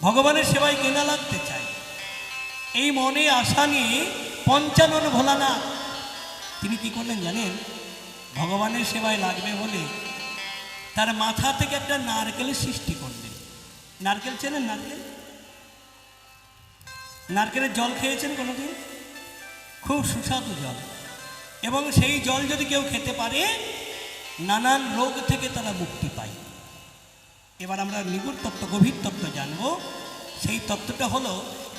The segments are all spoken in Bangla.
ভগবানের সেবায় কেনা লাগতে চাই, এই মনে আশা নিয়ে পঞ্চানন ভোলানাথ তিনি কি করলেন জানেন? ভগবানের সেবায় লাগবে বলে তার মাথা থেকে একটা নারকেলের সৃষ্টি করলেন। নারকেল চেনেন? নারকেল, নারকেলের জল খেয়েছেন কোনোদিন? খুব সুস্বাদু জল, এবং সেই জল যদি কেউ খেতে পারে নানান রোগ থেকে তারা মুক্তি পায়। এবার আমরা নিগুড় তত্ত্ব, গভীর তত্ত্ব জানবো। সেই তত্ত্বটা হলো,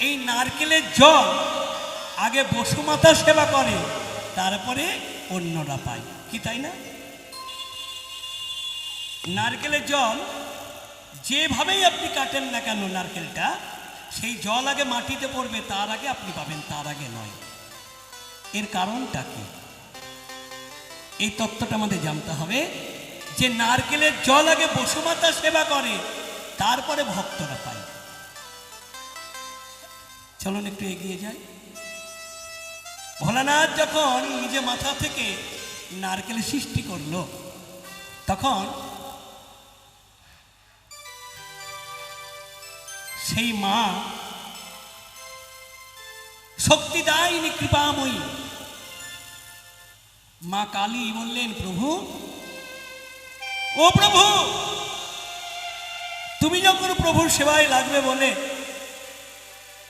এই নারকেলের জল আগে বসুমাতা সেবা করে, তারপরে অন্যরা পায়, কি তাই না? নারকেলের জল যেভাবেই আপনি কাটেন না কেন নারকেলটা, সেই জল আগে মাটিতে পড়বে, তার আগে আপনি পাবেন, তার আগে নয়। এর কারণটা কি? এই তত্ত্বটা আমাদের জানতে হবে যে নারকেলের জল আগে বসুমাতা সেবা করে, তারপরে ভক্তরা পায়। চলুন একটু এগিয়ে যাই। ভোলানাথ যখন নিজে মাথা থেকে নারকেল সৃষ্টি করলো, তখন সেই মা শক্তিদায়িনী কৃপাময়ী মা কালী বললেন, প্রভু, ও প্রভু, তুমি যখন প্রভুর সেবায় লাগবে বলে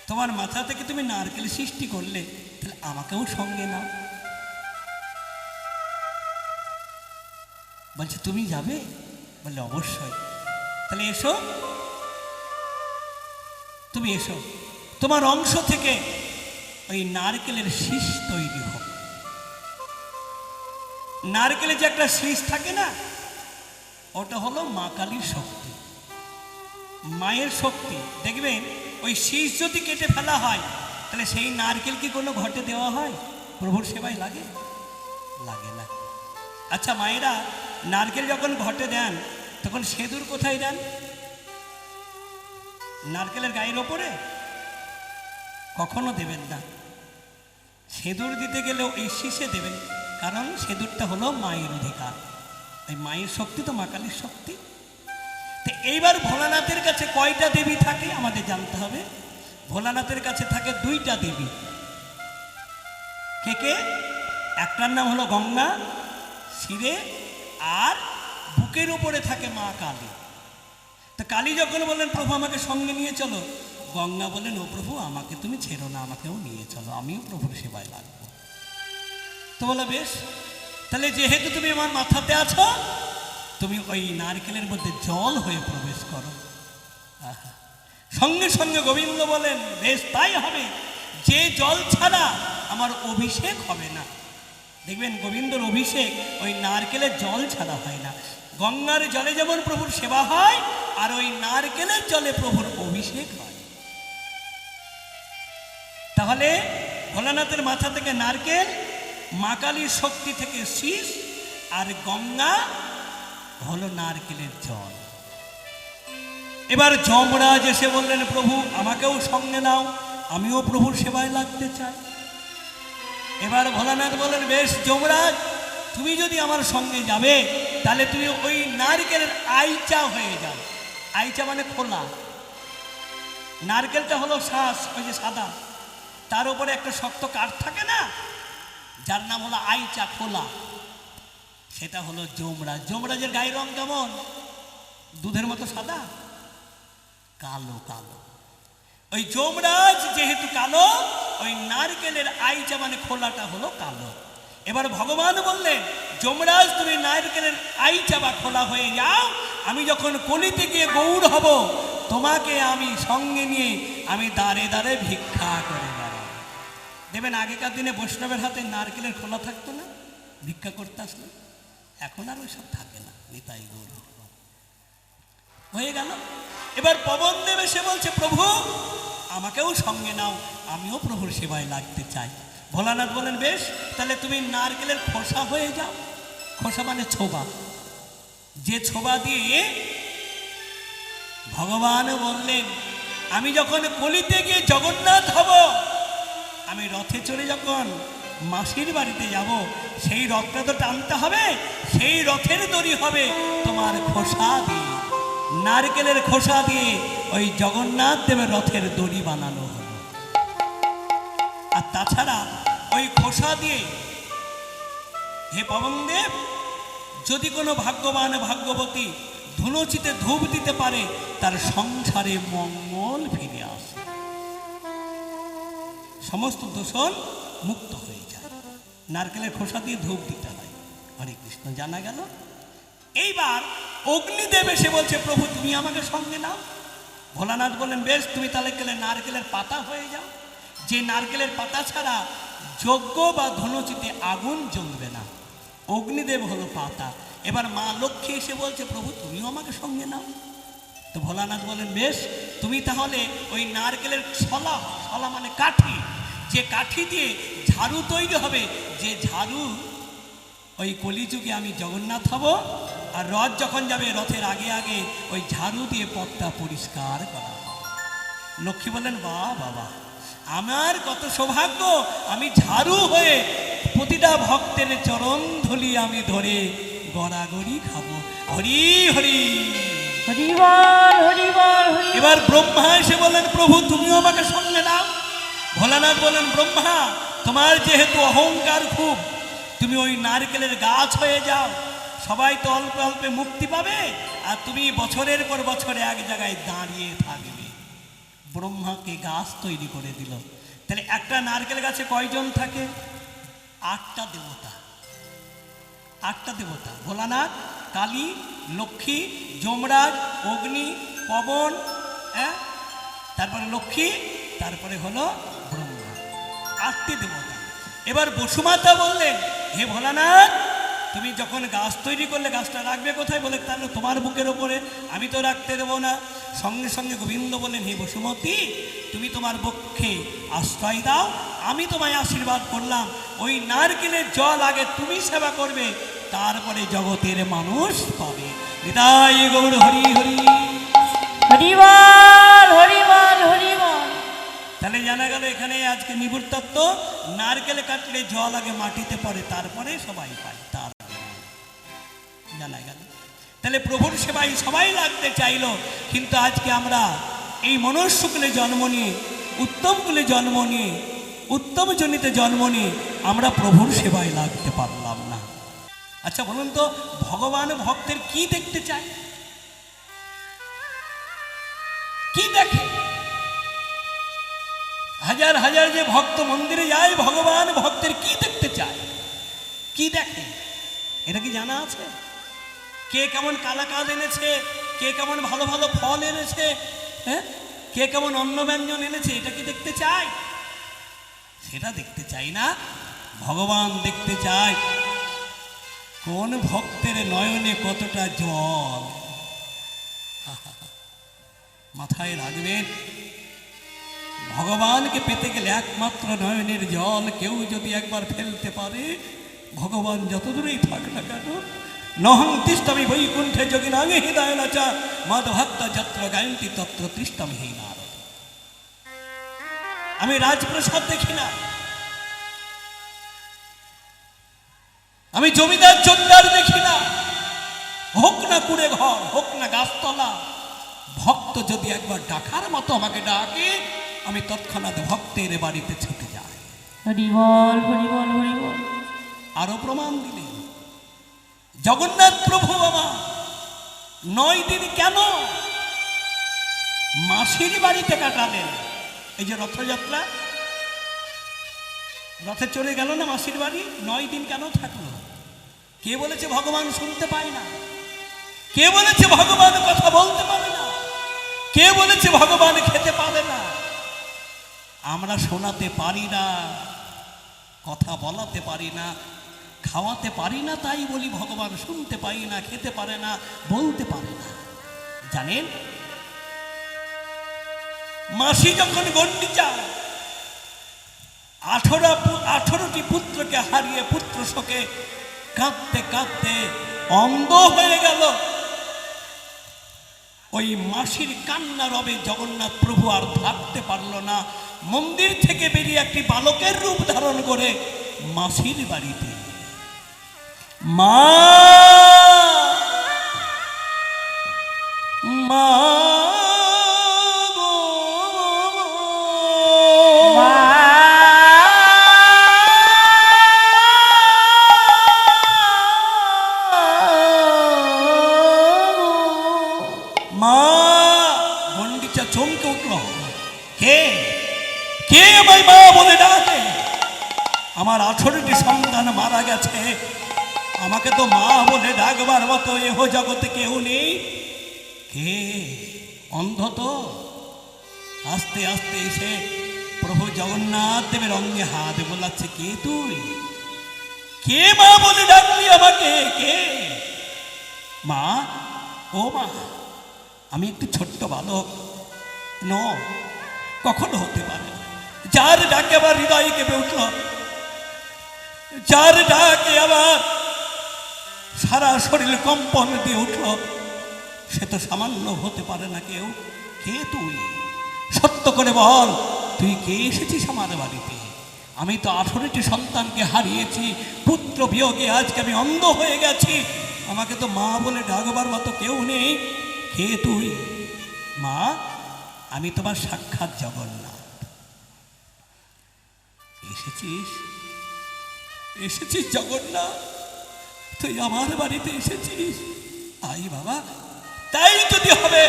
তোমার মাথা থেকে তুমি নারকেল সৃষ্টি করলে, তাহলে আমাকেও সঙ্গে নাও। বলছে, তুমি যাবে? বললে, অবশ্যই। তাহলে এসো, তুমি এসো, তোমার অংশ থেকে ওই নারকেলের শীষ তৈরি হোক। নারকেলের যে একটা শীষ থাকে না, ওটা হলো মা কালীর শক্তি, মায়ের শক্তি। দেখবেন ওই শীষ যদি কেটে ফেলা হয়, তাহলে সেই নারকেল কি কোনো ঘটে দেওয়া হয়? প্রভুর সেবায় লাগে? লাগে না। আচ্ছা মায়েরা নারকেল যখন ঘটে দেন, তখন সেঁদুর কোথায় দেন? নারকেলের গায়ের ওপরে? কখনো দেবেন না। সেঁদুর দিতে গেলেও এই শীষে দেবেন, কারণ সেঁদুরটা হলো মায়ের অধিকার। এই মায়ের শক্তি তো মা কালীর শক্তি। তো এইবার ভোলানাথের কাছে কয়টা দেবী থাকে আমাদের জানতে হবে। ভোলানাথের কাছে থাকে দুইটা দেবী। কে কে? একটার নাম হলো গঙ্গা, শিরে, আর বুকের উপরে থাকে মা কালী। তো কালী যখন বললেন, প্রভু আমাকে সঙ্গে নিয়ে চলো, গঙ্গা বললেন, ও প্রভু, আমাকে তুমি ছেড়ো না, আমাকেও নিয়ে চলো, আমিও প্রভুর সেবায় লাগবো। তো বলো, বেশ, তাহলে যেহেতু তুমি আমার মাথাতে আছো, তুমি ওই নারকেলের মধ্যে জল হয়ে প্রবেশ করো। সঙ্গে সঙ্গে গোবিন্দ বলেন, বেশ তাই হবে, যে জল ছাড়া আমার অভিষেক হবে না। দেখবেন গোবিন্দর অভিষেক ওই নারকেলের জল ছাড়া হয় না। গঙ্গার জলে যেমন প্রভুর সেবা হয়, আর ওই নারকেলের জলে প্রভুর অভিষেক হয়। তাহলে ভোলানাথের মাথা থেকে নারকেল, মা কালীর শক্তি থেকে শীষ, আর গঙ্গা হলো নারকেলের জল। এবার যমরাজ এসে বললেন, প্রভু আমাকেও সঙ্গে নাও, আমিও প্রভুর সেবায় লাগতে চাই। এবার ভোলানাথ বললেন, বেশ যমরাজ, তুমি যদি আমার সঙ্গে যাবে, তাহলে তুমি ওই নারকেলের আইচা হয়ে যাও। আইচা মানে খোলা। নারকেলটা হলো শ্বাস, ওই যে সাদা, তার উপরে একটা শক্ত কাঠ থাকে না, যার নাম হলো আইচা, খোলা, সেটা হলো যমরাজ। যমরাজের গায়ের রং কেমন? দুধের মতো সাদা, কালো কালো। ওই যমরাজ যেহেতু কালো, ওই নারকেলের আইচা মানে খোলাটা হলো কালো। এবার ভগবান বললেন, যমরাজ তুমি নারকেলের আইচা বা খোলা হয়ে যাও, আমি যখন কলিতে গিয়ে গৌড় হব, তোমাকে আমি সঙ্গে নিয়ে আমি দাঁড়ে দাঁড়ে ভিক্ষা করে বেড়াবো। দেখবেন আগেকার দিনে বৈষ্ণবের হাতে নারকেলের খোলা থাকতো না, ভিক্ষা করতে আসলো। এখন আর ওইসব থাকে না, নিতাই গৌর হয়ে গেল। এবার পবন দেব এসে বলছে, প্রভু আমাকেও সঙ্গে নাও, আমিও প্রভুর সেবায় লাগতে চাই। ভোলানাথ বলেন, বেশ, তাহলে তুমি নারকেলের খোসা হয়ে যাও। খোসা মানে ছোবা, যে ছোবা দিয়ে ভগবান বললেন, আমি যখন কলিতে গিয়ে জগন্নাথ হব, আমি রথে চড়ে যখন মাসির বাড়িতে যাব, সেই রথটা তো টানতে হবে, সেই রথের দড়ি হবে তোমার খোসা দিয়ে। নারকেলের খোসা দিয়ে ওই জগন্নাথ দেবের রথের দড়ি বানানো হলো। আর তাছাড়া ওই খোসা দিয়ে, হে পবনদেব, যদি কোনো ভাগ্যবান ভাগ্যবতী ধুনুচিতে ধূপ দিতে পারে, তার সংসারে মঙ্গল ফিরে আসে, সমস্ত দূষণ মুক্ত হয়ে যায়। নারকেলের খোসা দিয়ে ধূপ দিতে হয়। হরে কৃষ্ণ, জানা গেল। এইবার অগ্নিদেব এসে বলছে, প্রভু তুমি আমাকে সঙ্গে নাও। ভোলানাথ বললেন, বেশ, তুমি তাহলে গেলে নারকেলের পাতা হয়ে যাও। যে নারকেলের পাতা ছাড়া যজ্ঞ বা ধনুচিতে আগুন জ্বলবে না। অগ্নিদেব হলো পাতা। এবার মা লক্ষ্মী এসে বলছে, প্রভু তুমিও আমাকে সঙ্গে নাও। তো ভোলানাথ বলেন, বেশ, তুমি তাহলে ওই নারকেলের ছলা, ছলা মানে কাঠি, যে কাঠি দিয়ে ঝাড়ু তৈরি হবে, যে ঝাড়ু ওই কলিযুগে আমি জগন্নাথ হব, আর রথ যখন যাবে রথের আগে আগে ওই ঝাড়ু দিয়ে পথটা পরিষ্কার করা হবে। লক্ষ্মী বলেন, বাহ বাবা, আমার কত সৌভাগ্য, আমি ঝাড়ু হয়ে প্রতিটা ভক্তের চরণ ধুলি আমি ধরে গড়াগড়ি খাবো। হরি হরি হরি বল, হরি বল, হরি বল। এবার ব্রহ্মা এসে বলেন, প্রভু তুমিও আমাকে সঙ্গে নাও। ভোলানাথ বলেন, ব্রহ্মা, তোমার যেহেতু অহংকার খুব, তুমি ওই নারকেলের গাছ হয়ে যাও, সবাই তো অল্পে অল্পে মুক্তি পাবে, আর তুমি বছরের পর বছর এক জায়গায় দাঁড়িয়ে থাকবে। ব্রহ্মাকে গাছ তৈরি করে দিল। তাহলে একটা নারকেল গাছে কয়জন থাকে? 8টা দেবতা। 8টা দেবতা, ভোলানাথ, কালী, লক্ষ্মী, যমরাজ, অগ্নি, পবন, হ্যাঁ, তারপরে লক্ষ্মী, তারপরে হলো ব্রহ্মা। 8টি দেবতা। এবার বসুমাতা বললেন, হে ভোলানাথ, তুমি যখন গাছ তৈরি করলে গাছটা রাখবে কোথায়? বলে, তাহলে তোমার বুকের ওপরে, আমি তো রাখতে দেবো না। সঙ্গে সঙ্গে গোবিন্দ বললেন, হে বসুমতী, তুমি তোমার বক্ষে আশ্রয় দাও, আমি তোমায় আশীর্বাদ করলাম। ওই নারকেলের জল আগে তুমি সেবা করবে, তারপরে জগতের মানুষ পাবে। হৃদয় গৌর হরি হরি হরি বল, হরি বল, হরি বল। তাহলে জানা গেল এখানে আজকে নিবুড় তত্ত্ব, নারকেল কাটলে জল আগে মাটিতে পড়ে, তারপরে সবাই পায়, তার জানা গেল। তাহলে প্রভুর সেবাই সবাই লাগতে চাইলো, কিন্তু আজকে আমরা এই মনুষ্যকুলে জন্ম নিয়ে, উত্তম কুলে জন্ম নিয়ে, উত্তম জনিতে জন্ম নিয়ে আমরা প্রভুর সেবায় লাগতে পারলাম না। আচ্ছা বলুন তো, ভগবান ভক্তের কি দেখতে চায়? কি দেখে? হাজার হাজার যে ভক্ত মন্দিরে যায়, ভগবান ভক্তের কি দেখতে চায়, কি দেখে? এটা কি জানা আছে? কে কেমন কালাকাদ এনেছে, কে কেমন ভালো ভালো ফল এনেছে, হ্যাঁ, কে কেমন অন্ন ব্যঞ্জন এনেছে, এটা কি দেখতে চায়? সেটা দেখতে চাই না। ভগবান দেখতে চায় কোন ভক্তের নয়নে কতটা জল। মাথায় রাখবেন, ভগবানকে পেতে গেলে একমাত্র নয়নের জল কেউ যদি একবার ফেলতে পারে, ভগবান যত দূরেই থাক না কেন, নহং তিষ্ঠমি বৈকুণ্ঠে যোগিনাঙ্গে হৃদয় নাচা মাধভক্ত যত্র গায়ন্তি তত্র তিষ্ঠমি হি নারদ। আমি রাজপ্রাসাদ দেখি না, আমি জমিদার জমিদার দেখি না, হোক না কুড়ে ঘর, হোক না গাছতলা, ভক্ত যদি একবার ডাকার মতো আমাকে ডাকে, আমি তৎক্ষণাৎ ভক্তের বাড়িতে ছুটে যাই। হরি বল, হরি বল, হরি বল। আরো প্রমাণ দিলেন, জগন্নাথ প্রভু বাবা 9 দিন কেন মাসির বাড়িতে কাটালেন? এই যে রথযাত্রা, রথে চলে গেল না মাসির বাড়ি, 9 দিন কেন থাকলো? কে বলেছে ভগবান শুনতে পায় না? কে বলেছে ভগবান কথা বলতে পারে না? কে বলেছে ভগবান খেতে পারে না? আমরা শোনাতে পারি না, কথা বলাতে পারি না, খাওয়াতে পারি না, তাই বলি ভগবান শুনতে পাই না, খেতে পারে না, বলতে পারে না। জানেন, মাসি যখন গণ্ডি যায়, 18টি পুত্রকে হারিয়ে পুত্র শোকে কাঁদতে কাঁদতে অন্ধ হয়ে গেল। ওই মাসির কান্না রবে জগন্নাথ প্রভু আর থাকতে পারল না, মন্দির থেকে বেরিয়ে একটি বালকের রূপ ধারণ করে মাসির বাড়িতে, মা মা গো, মা মা। গন্ডিচা চমকে উঠল। কে কে আমায় মা বলে ডাকে? আমার 18টি সন্তান মারা গেছে, আমাকে তো মা বলে ডাকবার মতো এহ জগতে কেউ নেই। কে? অন্ধ তো? আস্তে আস্তে এসে প্রভু জগন্নাথ দেবের অঙ্গে হাত বোলাচ্ছে। কে তুই? কে মা বলে ডাকলি আমাকে? কে? মা, ও মা, আমি একটু ছোট্ট বালক ন, কখনো হতে পারে না। যার ডাকে আমার হৃদয় কেঁপে উঠল, যার ডাকে আবার সারা শরীর কম্পন দিয়ে উঠল, সে তো সামান্য হতে পারে না কেউ। কে তুই? সত্য করে বল, তুই কে এসেছিস আমার বাড়িতে? আমি তো 18টি সন্তানকে হারিয়েছি, পুত্র বিয়োগে আজকে আমি অন্ধ হয়ে গেছি, আমাকে তো মা বলে ডাকবার মতো কেউ নেই। কে তুই? মা, আমি তোমার সাক্ষাৎ জগন্নাথ। এসেছিস? এসেছিস জগন্নাথ? তুই আমার বাড়িতে এসেছিস? আই বাবা, তাই যদি হবে,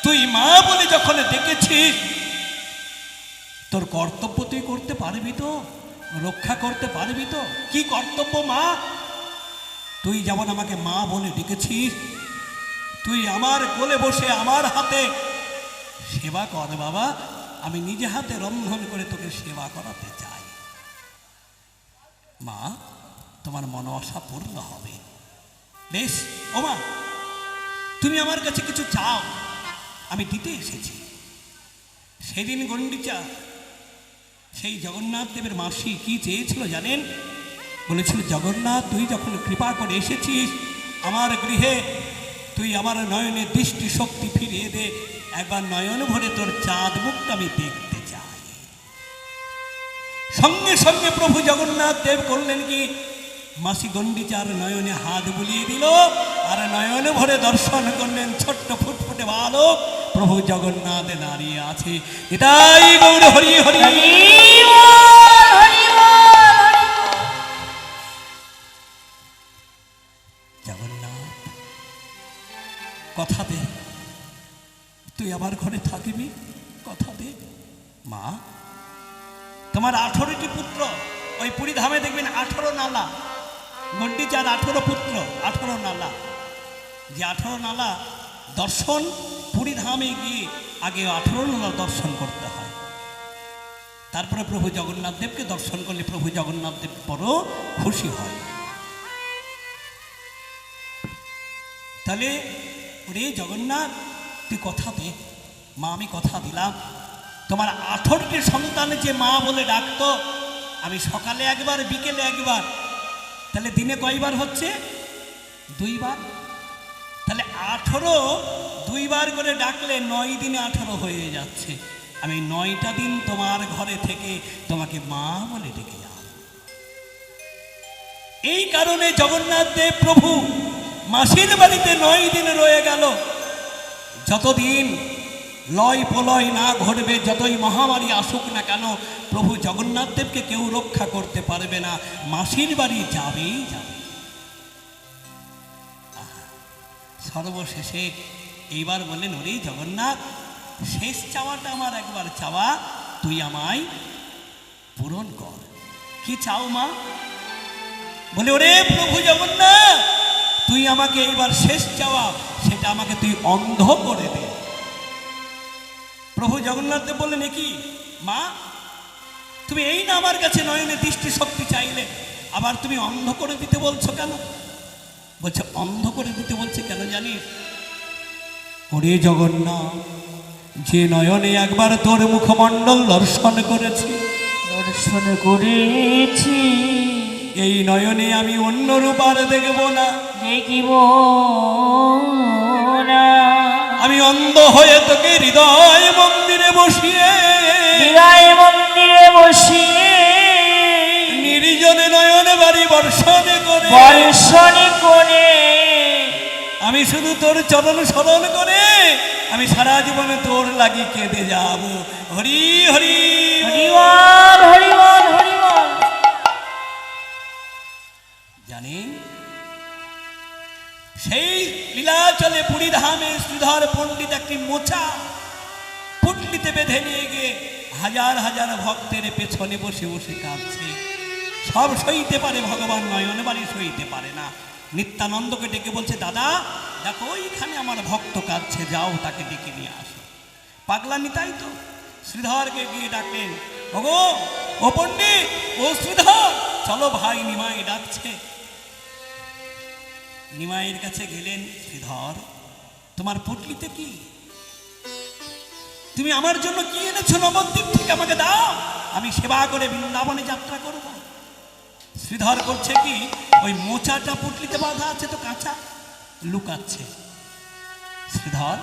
তুই মা বলে যখন ডেকেছিস, তোর কর্তব্য তুই করতে পারবি তো? রক্ষা করতে পারবি তো? কি কর্তব্য মা? তুই যেমন আমাকে মা বলে ডেকেছিস, তুই আমার কোলে বসে আমার হাতে সেবা কর বাবা। আমি নিজে হাতে রন্ধন করে তোকে সেবা করাতে চাই। মা, তোমার মনোবাসা পূর্ণ হবে। বেশ, ও মা, তুমি আমার কাছে কিছু চাও, আমি দিতে এসেছি। সেদিন গন্ডিচা সেই জগন্নাথ দেবের মাসি কি চেয়েছিল জানেন? বলেছিল, জগন্নাথ তুই যখন কৃপা করে এসেছিস আমার গৃহে, তুই আমার নয়নের দৃষ্টি শক্তি ফিরিয়ে দে, একবার নয়ন ভরে তোর চাঁদ মুখটা আমি দেখতে চাই। সঙ্গে সঙ্গে প্রভু জগন্নাথ দেব করলেন কি, মাসি গন্ডিচার নয়নে হাত বুলিয়ে দিল, আর নয়ন ভরে দর্শন করলেন ছোট্ট ফুটফুটে বালক প্রভু জগন্নাথ দাঁড়িয়ে আছে। এটাই গৌর হরি হরি। জগন্নাথ, কথা দে তুই আমার ঘরে থাকিবি, কথা দে। মা, তোমার 18টি পুত্র, ওই পুরী ধামে দেখবেন 18 নালা, গন্ডিচার 18 পুত্র, 18 নালা। যে 18 নালা দর্শন পুরী ধামে গিয়ে আগে 18 নালা দর্শন করতে হয়, তারপরে প্রভু জগন্নাথ দেবকে দর্শন করলে প্রভু জগন্নাথ দেব বড় খুশি হয়। তাহলে ওরে জগন্নাথ, তুই কথা দে। মা, আমি কথা দিলাম, তোমার 18টি সন্তান যে মা বলে ডাকতো, আমি সকালে একবার বিকেলে একবার, তাহলে দিনে কয়বার হচ্ছে? 2 বার। তাহলে 18 2 বার করে ডাকলে 9 দিনে 18 হয়ে যাচ্ছে। আমি 9টা দিন তোমার ঘরে থেকে তোমাকে মা বলে ডেকে যাব। এই কারণে জগন্নাথ দেব প্রভু মাসির বাড়িতে 9 দিন রয়ে গেল। যতদিন লয় প্রলয় না ঘটবে, যতই মহামারী আসুক না কেন, প্রভু জগন্নাথ দেবকে কেউ রক্ষা করতে পারবে না, মাসির বাড়ি যাবেই যাবে। সর্বশেষে এইবার বললেন, ওরে জগন্নাথ, শেষ চাওয়াটা আমার একবার চাওয়া, তুই আমায় পূরণ কর। কি চাও মা? বলে, ওরে প্রভু জগন্নাথ, তুই আমাকে এইবার শেষ চাওয়া, সেটা আমাকে তুই অন্ধ করে দে। প্রভু জগন্নাথ দেব বললেন, কি মা, তুমি এই না আমার কাছে নয়নে দৃষ্টি শক্তি চাইলে, আবার তুমি অন্ধ করে দিতে বলছো কেন? বলছে, অন্ধ করে দিতে বলছে কেন জানিস? ওরে জগন্নাথ, যে নয়নে একবার তোর মুখমণ্ডল দর্শন করেছি, এই নয়নে আমি অন্য রূপ আর দেখব না, দেখিব না। আমি অন্ধ হয়ে তোকে হৃদয় মন্দিরে বসিয়ে নির্জনে নয়নে বাড়ি বর্ষণে করে আমি শুধু তোর চরণ স্মরণ করে আমি সারা জীবনে তোর লাগি কেঁদে যাব। হরি হরি হরিবল হরিবল হরিবল। জানেন সেই লীলাচলে পুরীধামে শ্রীধর পণ্ডিত একটি মোচা পুটলিতে বেঁধে নিয়ে গিয়ে হাজার হাজার ভক্তের পেছনে বসে বসে কাঁদছে। সব সইতে পারে, ভগবান নয়ন বাড়ি সইতে পারে না। নিত্যানন্দকে ডেকে বলছে, দাদা দেখো ওইখানে আমার ভক্ত কাঁদছে, যাও তাকে ডেকে নিয়ে আসো। পাগলা নিতাই তো শ্রীধরকে গিয়ে ডাকলেন, ওগো ও পণ্ডিত, ও শ্রীধর, চলো ভাই নিমাই ডাকছে। নিমাইয়ের কাছে গেলেন। শ্রীধর, তোমার পুটলিতে কি? তুমি আমার জন্য কি এনেছো নবদ্বীপ থেকে? আমাকে দাও, আমি সেবা করে বৃন্দাবনে যাত্রা করব। শ্রীধর করছে কি, ওই মোচাটা পুটলিতে বাঁধা আছে তো কাঁচা, লুকাচ্ছে। শ্রীধর,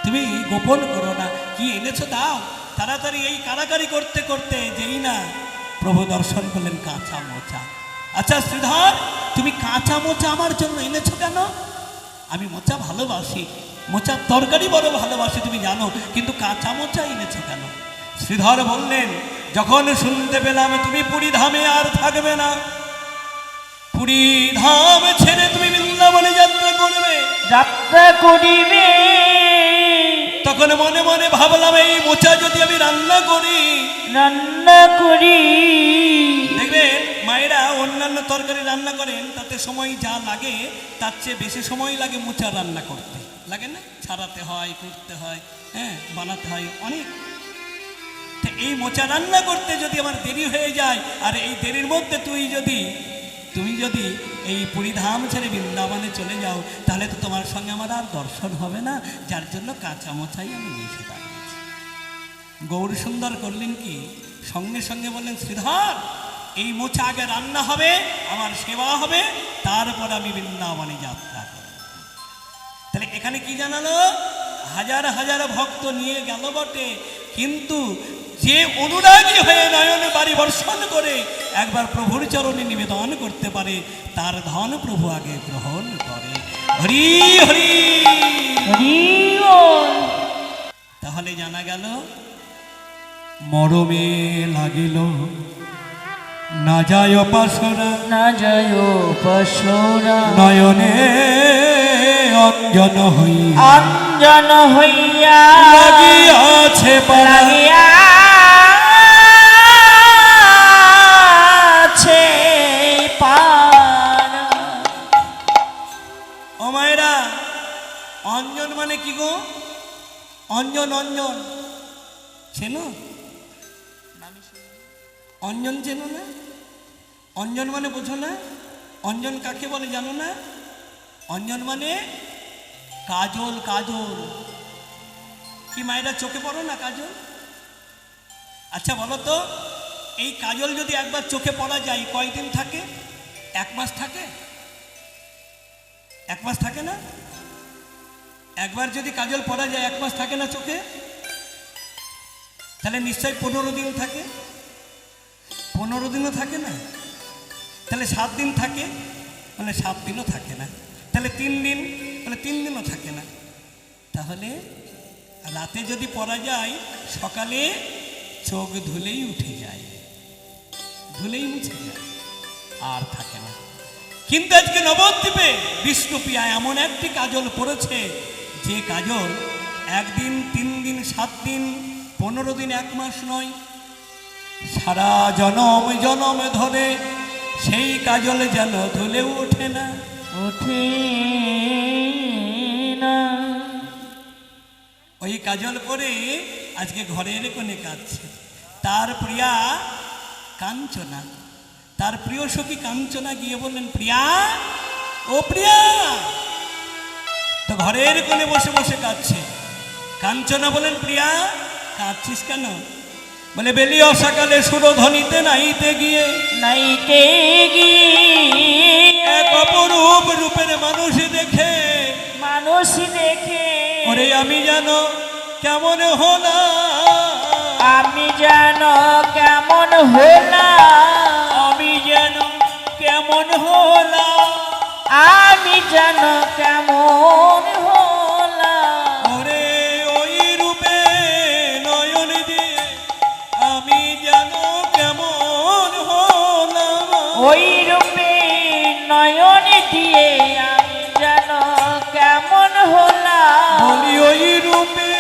তুমি গোপন করো না, কি এনেছো দাও তাড়াতাড়ি। এই কারাকারি করতে করতে যেই না প্রভু দর্শন করলেন কাঁচা মোচা। আচ্ছা শ্রীধর, তুমি কাঁচা মোচা আমার জন্য এনেছো কেন? আমি মোচা ভালোবাসি, মোচার তরকারি বড় ভালোবাসি তুমি জানো, কিন্তু কাঁচা মোচা এনেছো কেন? শ্রীধর বললেন, যখন শুনতে পেলাম তুমি পুরীধামে আর থাকবে না, পুরীধাম ছেড়ে তুমি বৃন্দাবনে যাত্রা করবে, যাত্রা করিবে, তখন মনে মনে ভাবলাম এই মোচা যদি আমি রান্না করি। রান্না করি। দেখবেন মায়েরা অন্যান্য তরকারি রান্না করেন, তাতে সময় যা লাগে তার চেয়ে বেশি সময় লাগে মোচা রান্না করতে, লাগে না? ছাড়াতে হয়, করতে হয়, হ্যাঁ, বানাতে হয় অনেক। তো এই মোচা রান্না করতে যদি আমার দেরি হয়ে যায়, আর এই দেরির মধ্যে তুমি যদি এই পুরীধাম ছেড়ে বৃন্দাবনে চলে যাও, তাহলে তো তোমার সঙ্গে আমার আর দর্শন হবে না, যার জন্য কাঁচা মোচাই আমি নিয়ে দাঁড়িয়েছি। গৌর সুন্দর করলেন কি, সঙ্গে সঙ্গে বললেন, শ্রীধর এই মোচা আগে রান্না হবে, আমার সেবা হবে, তারপর আমি বৃন্দাবনে যাত্রা করব। তাহলে এখানে কি জানালো? হাজার হাজার ভক্ত নিয়ে গেল বটে, কিন্তু যে অনুরাগী হয়ে নয়নে বাড়ি বর্ষণ করে একবার প্রভুর চরণে নিবেদন করতে পারে, তার ধন প্রভু আগে গ্রহণ করে। হরি হরি হরিবল। তাহলে জানা গেল, মরমে লাগিল না যায় পাশরা, না যায় পাশরা, নয়নে অঞ্জন হইয়া, অঞ্জন হইয়া লাগিয়াছে পারা, লাগিয়াছে পারা। ও মায়েরা, অঞ্জন মানে কি গো? অঞ্জন, অঞ্জন চেনো? অঞ্জন চেনো না? অঞ্জন মানে বোঝো না? অঞ্জন কাকে বলে জানো না? অঞ্জন মানে কাজল। কাজল কি মায়েরা চোখে পড়ো না কাজল? আচ্ছা বলো তো, এই কাজল যদি একবার চোখে পড়া যায় কয়দিন থাকে? 1 মাস থাকে? 1 মাস থাকে না? একবার যদি কাজল পড়া যায় 1 মাস থাকে না চোখে? তাহলে নিশ্চয়ই 15 দিন থাকে। 15 দিনও থাকে না? তাহলে 7 দিন থাকে, মানে 7 দিনও থাকে না। তাহলে 3 দিন, মানে 3 দিনও থাকে না। তাহলে রাতে যদি পড়া যায়, সকালে চোখ ধুলেই উঠে যায়, ধুলেই মুছে যায়, আর থাকে না। কিন্তু আজকে নবদ্বীপে বিষ্ণুপ্রিয়া এমন একটি কাজল পড়েছে, যে কাজল 1 দিন, 3 দিন, 7 দিন, 15 দিন, 1 মাস নয়, সারা জনম জনম ধরে সেই কাজল যেন ধুলেও ওঠে না, ওঠে না। ওই কাজল পরে আজকে ঘরের কোণে কাঁদছে। তার প্রিয়া কাঞ্চনা, তার প্রিয় সখী কাঞ্চনা গিয়ে বললেন, প্রিয়া, ও প্রিয়া। তো ঘরের কোণে বসে বসে কাঁদছে। কাঞ্চনা বলেন, প্রিয়া কাঁদছিস কেন? বলে, বেলিও সকালে সুরধ্বনিতে নাইতে গিয়ে, নাইতে গিয়ে এক অপরূপ রূপের মানুষ দেখে, মানুষ দেখে, ওরে আমি যেন কেমন হলাম, আমি যেন কেমন হলাম, আমি যেন কেমন হলাম, আমি যেন কেমন হলাম। ওরে ওই রূপে নয়ন দিয়ে আমি যেন কেমন হলাম। ওই রূপে নয়ন দিয়ে আমি যেন কেমন হলাম। বলি ওই রূপে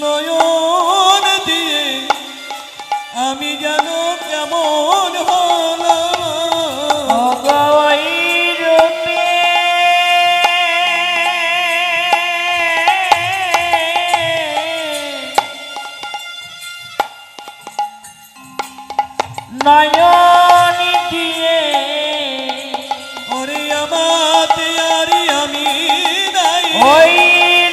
নয়ন দিয়ে আমি যেন কেমন হলাম। ওগো ওই রূপে নয়ন দিয়ে ওরে আমাতে আরি আমি নাই রে। ওই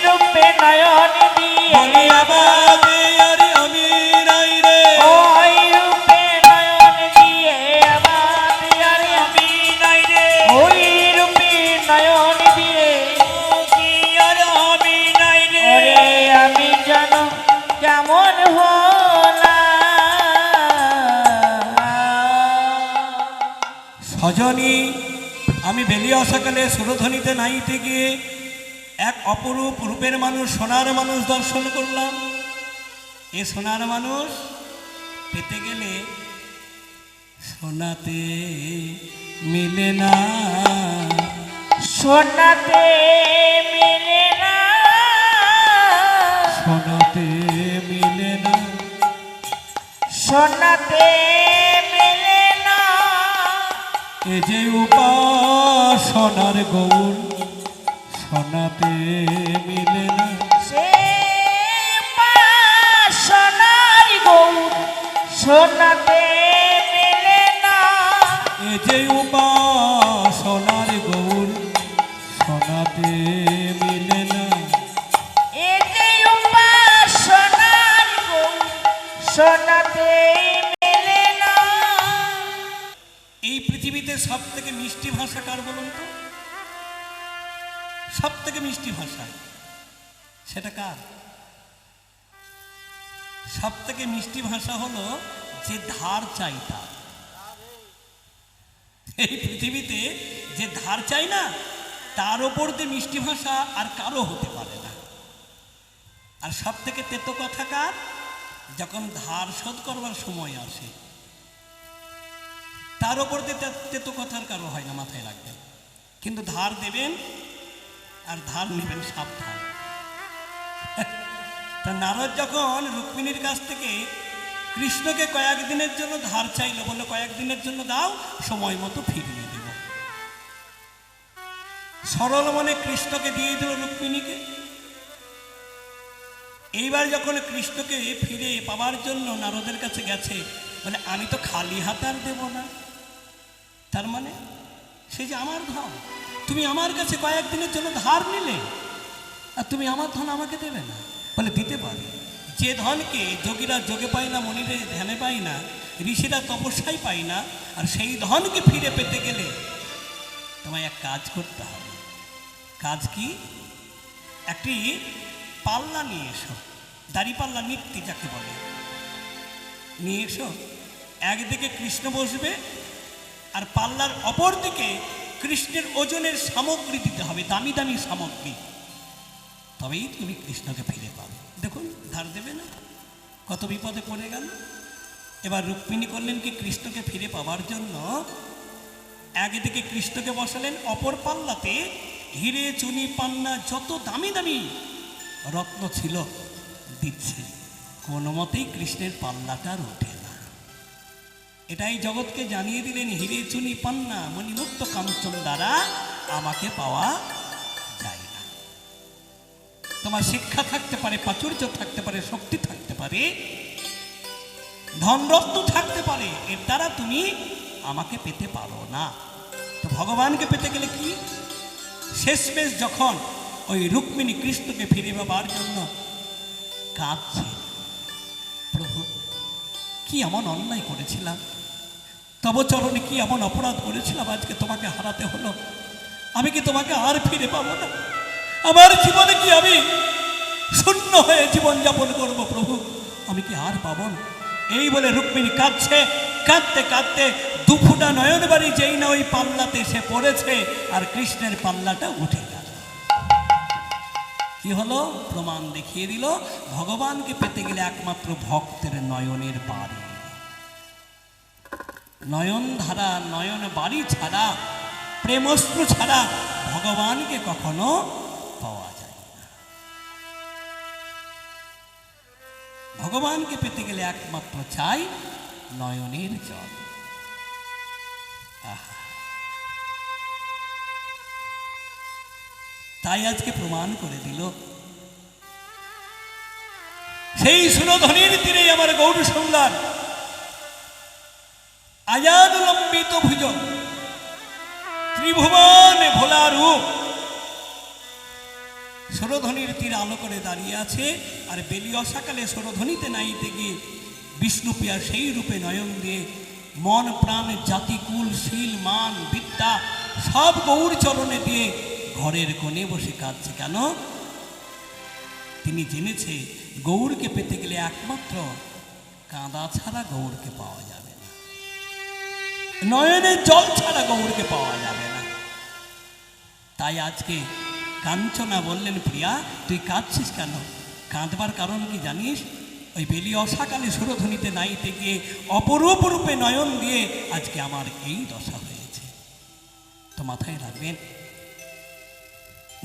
রূপে নয়ন দিয়ে বলি আমাতে আরি আমি নাই রে। ওই রূপে নয়ন দিয়ে আমার আর আমি নাই রে। ওই রূপে নয়ন দিয়ে কি আর আমি নাই রে। ওরে আমি যেন কেমন হলাম। সজনী আমি বেলিয়া সকালে সুরধ্বনিতে নাইতে গিয়ে এক অপরূপ রূপের মানুষ, সোনার মানুষ দর্শন করলাম। এ সোনার মানুষ পেতে গেলে সোনাতে মিলে না, সোনাতে মিলে না, সোনাতে মিলে না। সোনাতে মিলে না। এ যে উপাসনার গৌর সোনাতে মিলে না। সে সোনার গৌর সোনাতে মিলে না। এ যে উপাসনার গৌর সোনাতে মিলে না। এ যে উপাসনার গৌর সোনাতে মিলে না। এই পৃথিবীতে সব থেকে মিষ্টি ভাষা কার বলুন তো? সব থেকে মিষ্টি ভাষা সেটা কার? সব থেকে মিষ্টি ভাষা হলো যে ধার চাই তার। এই পৃথিবীতে যে ধার চাই না তার ওপর দিয়ে মিষ্টি ভাষা আর কারো হতে পারে না। আর সব থেকে তেতো কথা কার? যখন ধার শোধ করবার সময় আসে তার ওপর দিয়ে তেতো কথার কারো হয় না, মাথায় রাখবেন। কিন্তু ধার দেবেন আর ধার নেবেন সাবধান। তা নারদ যখন রুক্মিণীর কাছ থেকে কৃষ্ণকে কয়েকদিনের জন্য ধার চাইল, বললো কয়েকদিনের জন্য দাও, সময় মতো ফিরিয়ে দেব। সরল মনে কৃষ্ণকে দিয়ে দিল রুক্মিণীকে। এইবার যখন কৃষ্ণকে ফিরে পাওয়ার জন্য নারদের কাছে গেছে, বলে আমি তো খালি হাত আর দেব না। তার মানে সে যে আমার ধন, তুমি আমার কাছে কয়েকদিনের জন্য ধার নিলে আর তুমি আমার ধন আমাকে দেবে না? বলে দিতে পারে। যে ধনকে যোগীরা যোগে পায় না, মনিরে ধ্যানে পায় না, ঋষিরা তপস্যায় পায় না, আর সেই ধনকে ফিরে পেতে গেলে তোমায় এক কাজ করতে হবে। কাজ কি? একটি পাল্লা নিয়ে এসো, দাড়ি পাল্লা নিত্যি যাকে বলে, নিয়ে এসো। একদিকে কৃষ্ণ বসবে আর পাল্লার অপর দিকে কৃষ্ণের ওজনের সামগ্রী দিতে হবে, দামি দামি সামগ্রী, তবেই তুমি কৃষ্ণকে ফিরে পাবে। দেখুন ধার দেবে না, কত বিপদে পড়ে গেল। এবার রুক্মিণী করলেন কি, কৃষ্ণকে ফিরে পাওয়ার জন্য একদিকে কৃষ্ণকে বসালেন, অপর পাল্লাতে হিরে চুনি পান্না যত দামি দামি রত্ন ছিল দিচ্ছে। কোনো মতেই কৃষ্ণের পাল্লাটার ওঠে না। এটাই জগৎকে জানিয়ে দিলেন, হিরে চুনি পান্না মণিমুক্ত কাঞ্চন দ্বারা আমাকে পাওয়া যায় না। তোমার শিক্ষা থাকতে পারে, প্রাচুর্য থাকতে পারে, শক্তি থাকতে পারে, ধনরত্ন থাকতে পারে, এর দ্বারা তুমি আমাকে পেতে পারো না। তো ভগবানকে পেতে গেলে কি? শেষমেশ যখন ওই রুক্মিণী কৃষ্ণকে ফিরে পাবার জন্য কাঁদছে, প্রভু কি এমন অন্যায় করেছিলাম, তব চরণে কি এমন অপরাধ করেছিলাম, আজকে তোমাকে হারাতে হলো। আমি কি তোমাকে আর ফিরে পাবো না? আমার জীবনে কি আমি শূন্য হয়ে জীবনযাপন করব? প্রভু আমি কি আর পাবো না? এই বলে রুক্মিণী কাঁদছে, কাঁদতে কাঁদতে দুফুটা নয়ন বাড়ি যেই না ওই পাল্লাতে সে পড়েছে, আর কৃষ্ণের পাল্লাটা উঠে গেল। কি হলো? প্রমাণ দেখিয়ে দিল, ভগবানকে পেতে গেলে একমাত্র ভক্তের নয়নের বাড়ি, নয়ন ধারা, নয়ন বাড়ি ছাড়া, প্রেমস্ত্র ছাড়া ভগবানকে কখনো পাওয়া যায় না। ভগবানকে পেতে গেলে একমাত্র চাই নয়নের জল। আহা, তাই আজকে প্রমাণ করে দিল, সেই সুরধ্বনির তীরে আমার গৌর সুন্দর আজানুলম্বিত ভুজ, ত্রিভুবনে ভোলা রূপ, সুরধ্বনির তীর আলো করে দাঁড়িয়ে আছে। আর বেলিয়সাকালে সুরধ্বনিতে নাইতে গিয়ে বিষ্ণুপ্রিয়া সেই রূপে নয়ন দিয়ে মন প্রাণ জাতিকুল শীল মান বিদ্যা সব গৌর চরণে দিয়ে ঘরের কোণে বসে কাঁদছে। কেন? তিনি জেনেছে গৌরকে পেতে গেলে একমাত্র কাঁদা ছাড়া গৌরকে পাওয়া যাবে না, নয়নের জল ছাড়া গৌরকে পাওয়া যাবে না। তাই আজকে কাঞ্চনা বললেন, প্রিয়া তুই কাঁদছিস কেন? কাঁদবার কারণ কি জানিস? ওই বেলি অসাকালে সুরধ্বনিতে নাইতে গিয়ে অপরূপ রূপে নয়ন দিয়ে আজকে আমার এই দশা হয়েছে। তো মাথায় রাখবেন,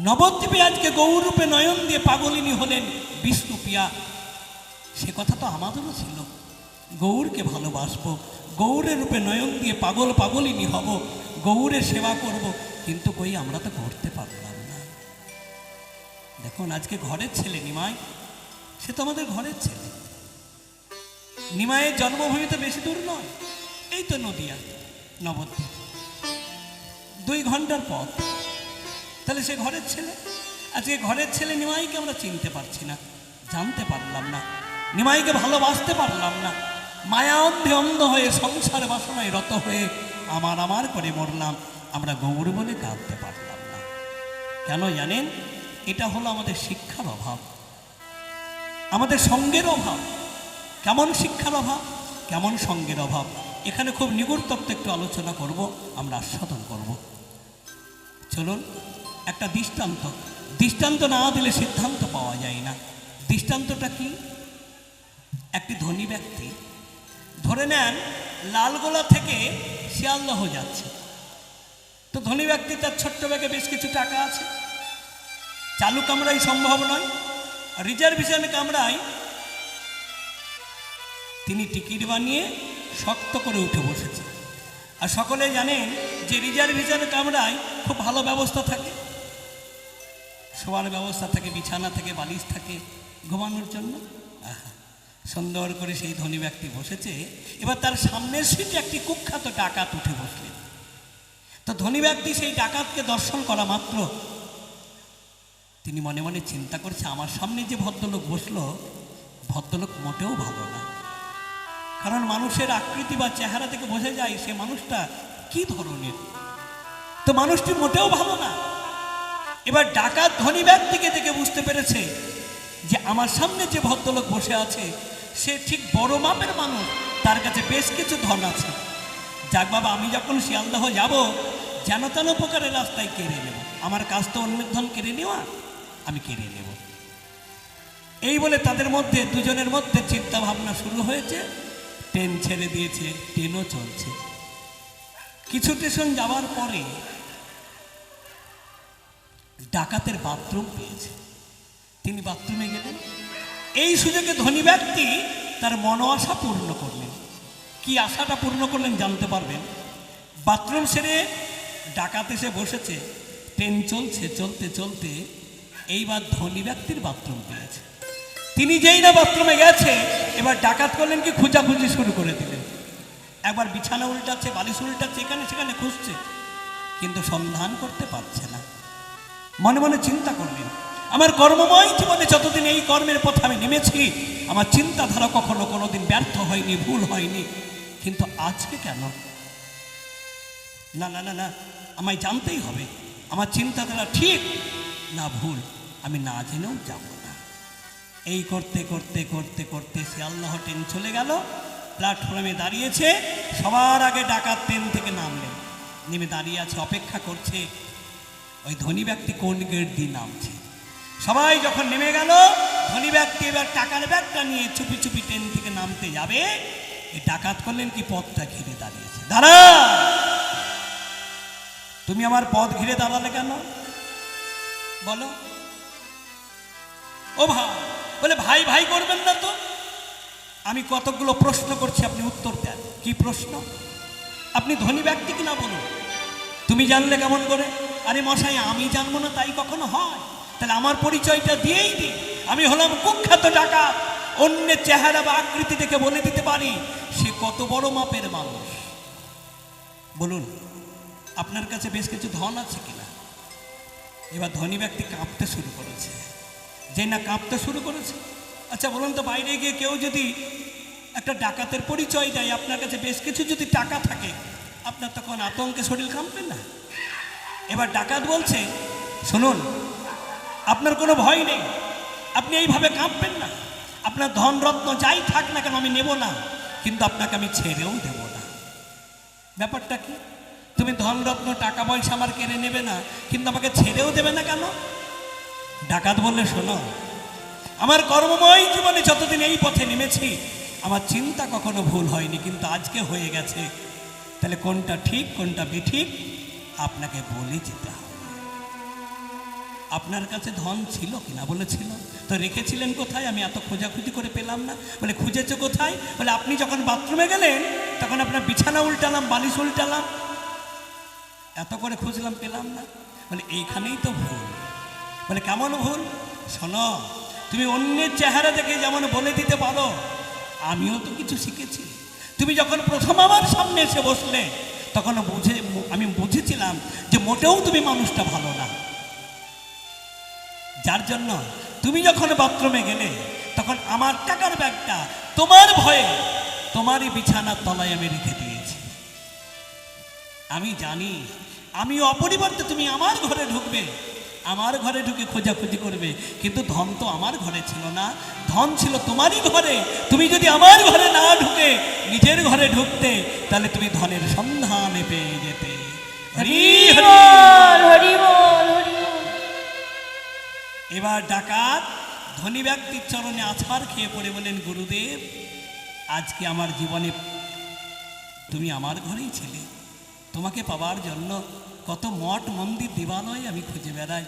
নবদ্বীপে আজকে গৌর রূপে নয়ন দিয়ে পাগলিনী হলেন বিষ্ণুপ্রিয়া। সে কথা তো আমাদেরও ছিল, গৌরকে ভালোবাসবো, গৌরের রূপে নয়ন দিয়ে পাগল পাগলিনী হব, গৌরের সেবা করব, কিন্তু কই আমরা তো করতে পারলাম না। দেখুন আজকে ঘরের ছেলে নিমাই, সে তো আমাদের ঘরের ছেলে। নিমাইয়ের জন্মভূমি তো বেশি দূর নয়, এই তো নদিয়া নবদ্বীপ, 2 ঘন্টার পথ। তাহলে সে ঘরের ছেলে। আজকে ঘরের ছেলে নিমাইকে আমরা চিনতে পারছি না, জানতে পারলাম না, নিমাইকে ভালোবাসতে পারলাম না। মায়া অন্ধে অন্ধ হয়ে সংসার বাসনায় রত হয়ে আমার করে মরলাম, আমরা গৌর বলে কাঁদতে পারলাম না। কেন জানেন? এটা হলো আমাদের শিক্ষার অভাব, আমাদের সঙ্গের অভাব। কেমন শিক্ষার অভাব, কেমন সঙ্গের অভাব, এখানে খুব নিগুড় তত্ত্ব একটু আলোচনা করব, আমরা আস্বাদন করব। চলুন একটা দৃষ্টান্ত না দিলে সিদ্ধান্ত পাওয়া যায় না। দৃষ্টান্তটা কি? একটি ধনী ব্যক্তি, ধরে নেন লালগোলা থেকে শিয়ালদহ যাচ্ছে। তো ধনী ব্যক্তি তার ছোট্ট ব্যাগে বেশ কিছু টাকা আছে, চালু কামরাই সম্ভব নয়, রিজার্ভেশন কামরায় তিনি টিকিট বানিয়ে শক্ত করে উঠে বসেছে। আর সকলে জানেন যে রিজার্ভেশন কামরায় খুব ভালো ব্যবস্থা থাকে, শোয়ার ব্যবস্থা থাকে, বিছানা থেকে বালিশ থাকে ঘুমানোর জন্য। সুন্দর করে সেই ধনী ব্যক্তি বসেছে। এবার তার সামনের সিটে একটি কুখ্যাত ডাকাত উঠে বসলেন। তো ধনী ব্যক্তি সেই ডাকাতকে দর্শন করা মাত্র তিনি মনে মনে চিন্তা করছে, আমার সামনে যে ভদ্রলোক বসলো, ভদ্রলোক মোটেও ভালো না। কারণ মানুষের আকৃতি বা চেহারা থেকে বোঝা যায় সে মানুষটা কি ধরনের। তো মানুষটি মোটেও ভালো না। এবার ডাকাত ধনী ব্যক্তিকে দেখে বুঝতে পেরেছে যে আমার সামনে যে ভদ্রলোক বসে আছে সে ঠিক বড় মাপের মানুষ, তার কাছে বেশ কিছু ধন আছে। যাক বাবা, আমি যখন শিয়ালদহ যাব যেন তেন প্রকারের রাস্তায় কেড়ে নেব, আমার কাজ তো অন্যের ধন কেড়ে নেওয়া, আমি কেড়ে নেব। এই বলে তাদের মধ্যে দুজনের মধ্যে চিন্তা ভাবনা শুরু হয়েছে। ট্রেন ছেড়ে দিয়েছে, ট্রেনও চলছে। কিছু স্টেশন যাওয়ার পরে ডাকাতের বাথরুম পেয়েছে, তিনি বাথরুমে গেলেন। এই সুযোগে ধনী ব্যক্তি তার মন আশা পূর্ণ করলেন। কি আশাটা পূর্ণ করলেন জানতে পারবেন। বাথরুম সেরে ডাকাত এসে বসেছে, ট্রেন চলছে, চলতে চলতে এইবার ধনী ব্যক্তির বাথরুম পেয়েছে। তিনি যেই না বাথরুমে গেছে, এবার ডাকাত করলেন কি খোঁজাখুঁজি শুরু করে দিলেন। একবার বিছানা উল্টাচ্ছে, বালিশ উল্টাচ্ছে, এখানে সেখানে খুঁজছে, কিন্তু সন্ধান করতে পারছে না। মনে মনে চিন্তা করলেন, আমার কর্মময় জীবনে যতদিন এই কর্মের পথে আমি নেমেছি, আমার চিন্তাধারা কখনো কোনোদিন ব্যর্থ হয়নি, ভুল হয়নি, কিন্তু আজকে কেন? না না না না, আমায় জানতেই হবে আমার চিন্তাধারা ঠিক না ভুল, আমি না জেনেও যাব না। এই করতে করতে করতে করতে শিয়ালদহ ট্রেন চলে গেল। প্ল্যাটফর্মে দাঁড়িয়েছে, সবার আগে ডাকাত ট্রেন থেকে নামলেন, নেমে দাঁড়িয়ে আছে, অপেক্ষা করছে ওই ধনী ব্যক্তি কোন গেট দিয়ে নামছে। সবাই যখন নেমে গেল, ধনী ব্যক্তি এবার টাকার ব্যাগটা নিয়ে চুপি চুপি ট্রেন থেকে নামতে যাবে, এই ডাকাত করলেন কি পথটা ঘিরে দাঁড়িয়েছে। দাঁড়া, তুমি আমার পথ ঘিরে দাঁড়ালে কেন বলো? ও ভাই, বলে ভাই ভাই করবেন না তো, আমি কতগুলো প্রশ্ন করছি, আপনি উত্তর দেন। কি প্রশ্ন? আপনি ধনী ব্যক্তি কিনা বলুন। তুমি জানলে কেমন করে? আরে মশাই, আমি জানবো না তাই কখনো হয়? তাহলে আমার পরিচয়টা দিয়েই দিই। আমি হলাম কুখ্যাত ডাকাত। অন্যের চেহারা বা আকৃতি দেখে বলে দিতে পারি সে কত বড় মাপের মানুষ। বলুন, আপনার কাছে বেশ কিছু ধন আছে কিনা? এবার ধনী ব্যক্তি কাঁপতে শুরু করেছে। যে না কাঁপতে শুরু করেছে, আচ্ছা বলুন তো, বাইরে গিয়ে কেউ যদি একটা ডাকাতের পরিচয় দেয়, আপনার কাছে বেশ কিছু যদি টাকা থাকে, আপনার তখন আতঙ্কে শরীর কাঁপবে না? এবার ডাকাত বলছে, শুনুন, আপনার কোনো ভয় নেই, আপনি এইভাবে কাঁপবেন না। আপনার ধন রত্ন যাই থাক না কেন আমি নেব না, কিন্তু আপনাকে আমি ছেড়েও দেব না। ব্যাপারটা কি? তুমি ধন রত্ন টাকা পয়সা আমার কেড়ে নেবে না, কিন্তু আমাকে ছেড়েও দেবে না কেন? ডাকাত বললে, শোনো, আমার কর্মময় জীবনে যতদিন এই পথে নেমেছি, আমার চিন্তা কখনো ভুল হয়নি, কিন্তু আজকে হয়ে গেছে। তাহলে কোনটা ঠিক কোনটা বেঠিক আপনাকে বলে যেতে হবে। আপনার কাছে ধন ছিল কিনা? বলেছিল। তো রেখেছিলেন কোথায়? আমি এত খোঁজাখুঁজি করে পেলাম না। বলে খুঁজেছো কোথায়? বলে আপনি যখন বাথরুমে গেলেন তখন আপনার বিছানা উল্টালাম, বালিশ উল্টালাম, এত করে খুঁজলাম পেলাম না। বলে এইখানেই তো ভুল। বলে কেমন ভুল? শোনো, তুমি অন্যের চেহারা দেখে যেমন বলে দিতে পারো, আমিও তো কিছু শিখেছি। তুমি যখন প্রথম আমার সামনে এসে বসলে তখন আমি বুঝেছিলাম যে মোটেও তুমি মানুষটা ভালো না। যার জন্য তুমি যখন বাথরুমে গেলে তখন আমার টাকার ব্যাগটা তোমার ভয়ে তোমারই বিছানার তলায় আমি রেখে দিয়েছি। আমি জানি আমি অপরিবর্তে তুমি আমার ঘরে ঢুকবে, আমার ঘরে ঢুকে খোঁজাখুঁজি করবে, কিন্তু ধন তো আমার ঘরে ছিল না, ধন ছিল তোমারই ঘরে। তুমি যদি আমার ঘরে না ঢুকে নিজের ঘরে ঢুকতে, তাহলে তুমি ধনের সন্ধানে পেয়ে যেতে। হরি হরি হরি বল, হরি বল। এবার ডাকাত ধনী ব্যক্তির চরণে আছাড় খেয়ে পড়ে বলেন, গুরুদেব, আজকে আমার জীবনে তুমি আমার ঘরেই ছিলে। তোমাকে পাওয়ার জন্য কত মঠ মন্দির দেবালয় আমি খুঁজে বেড়াই।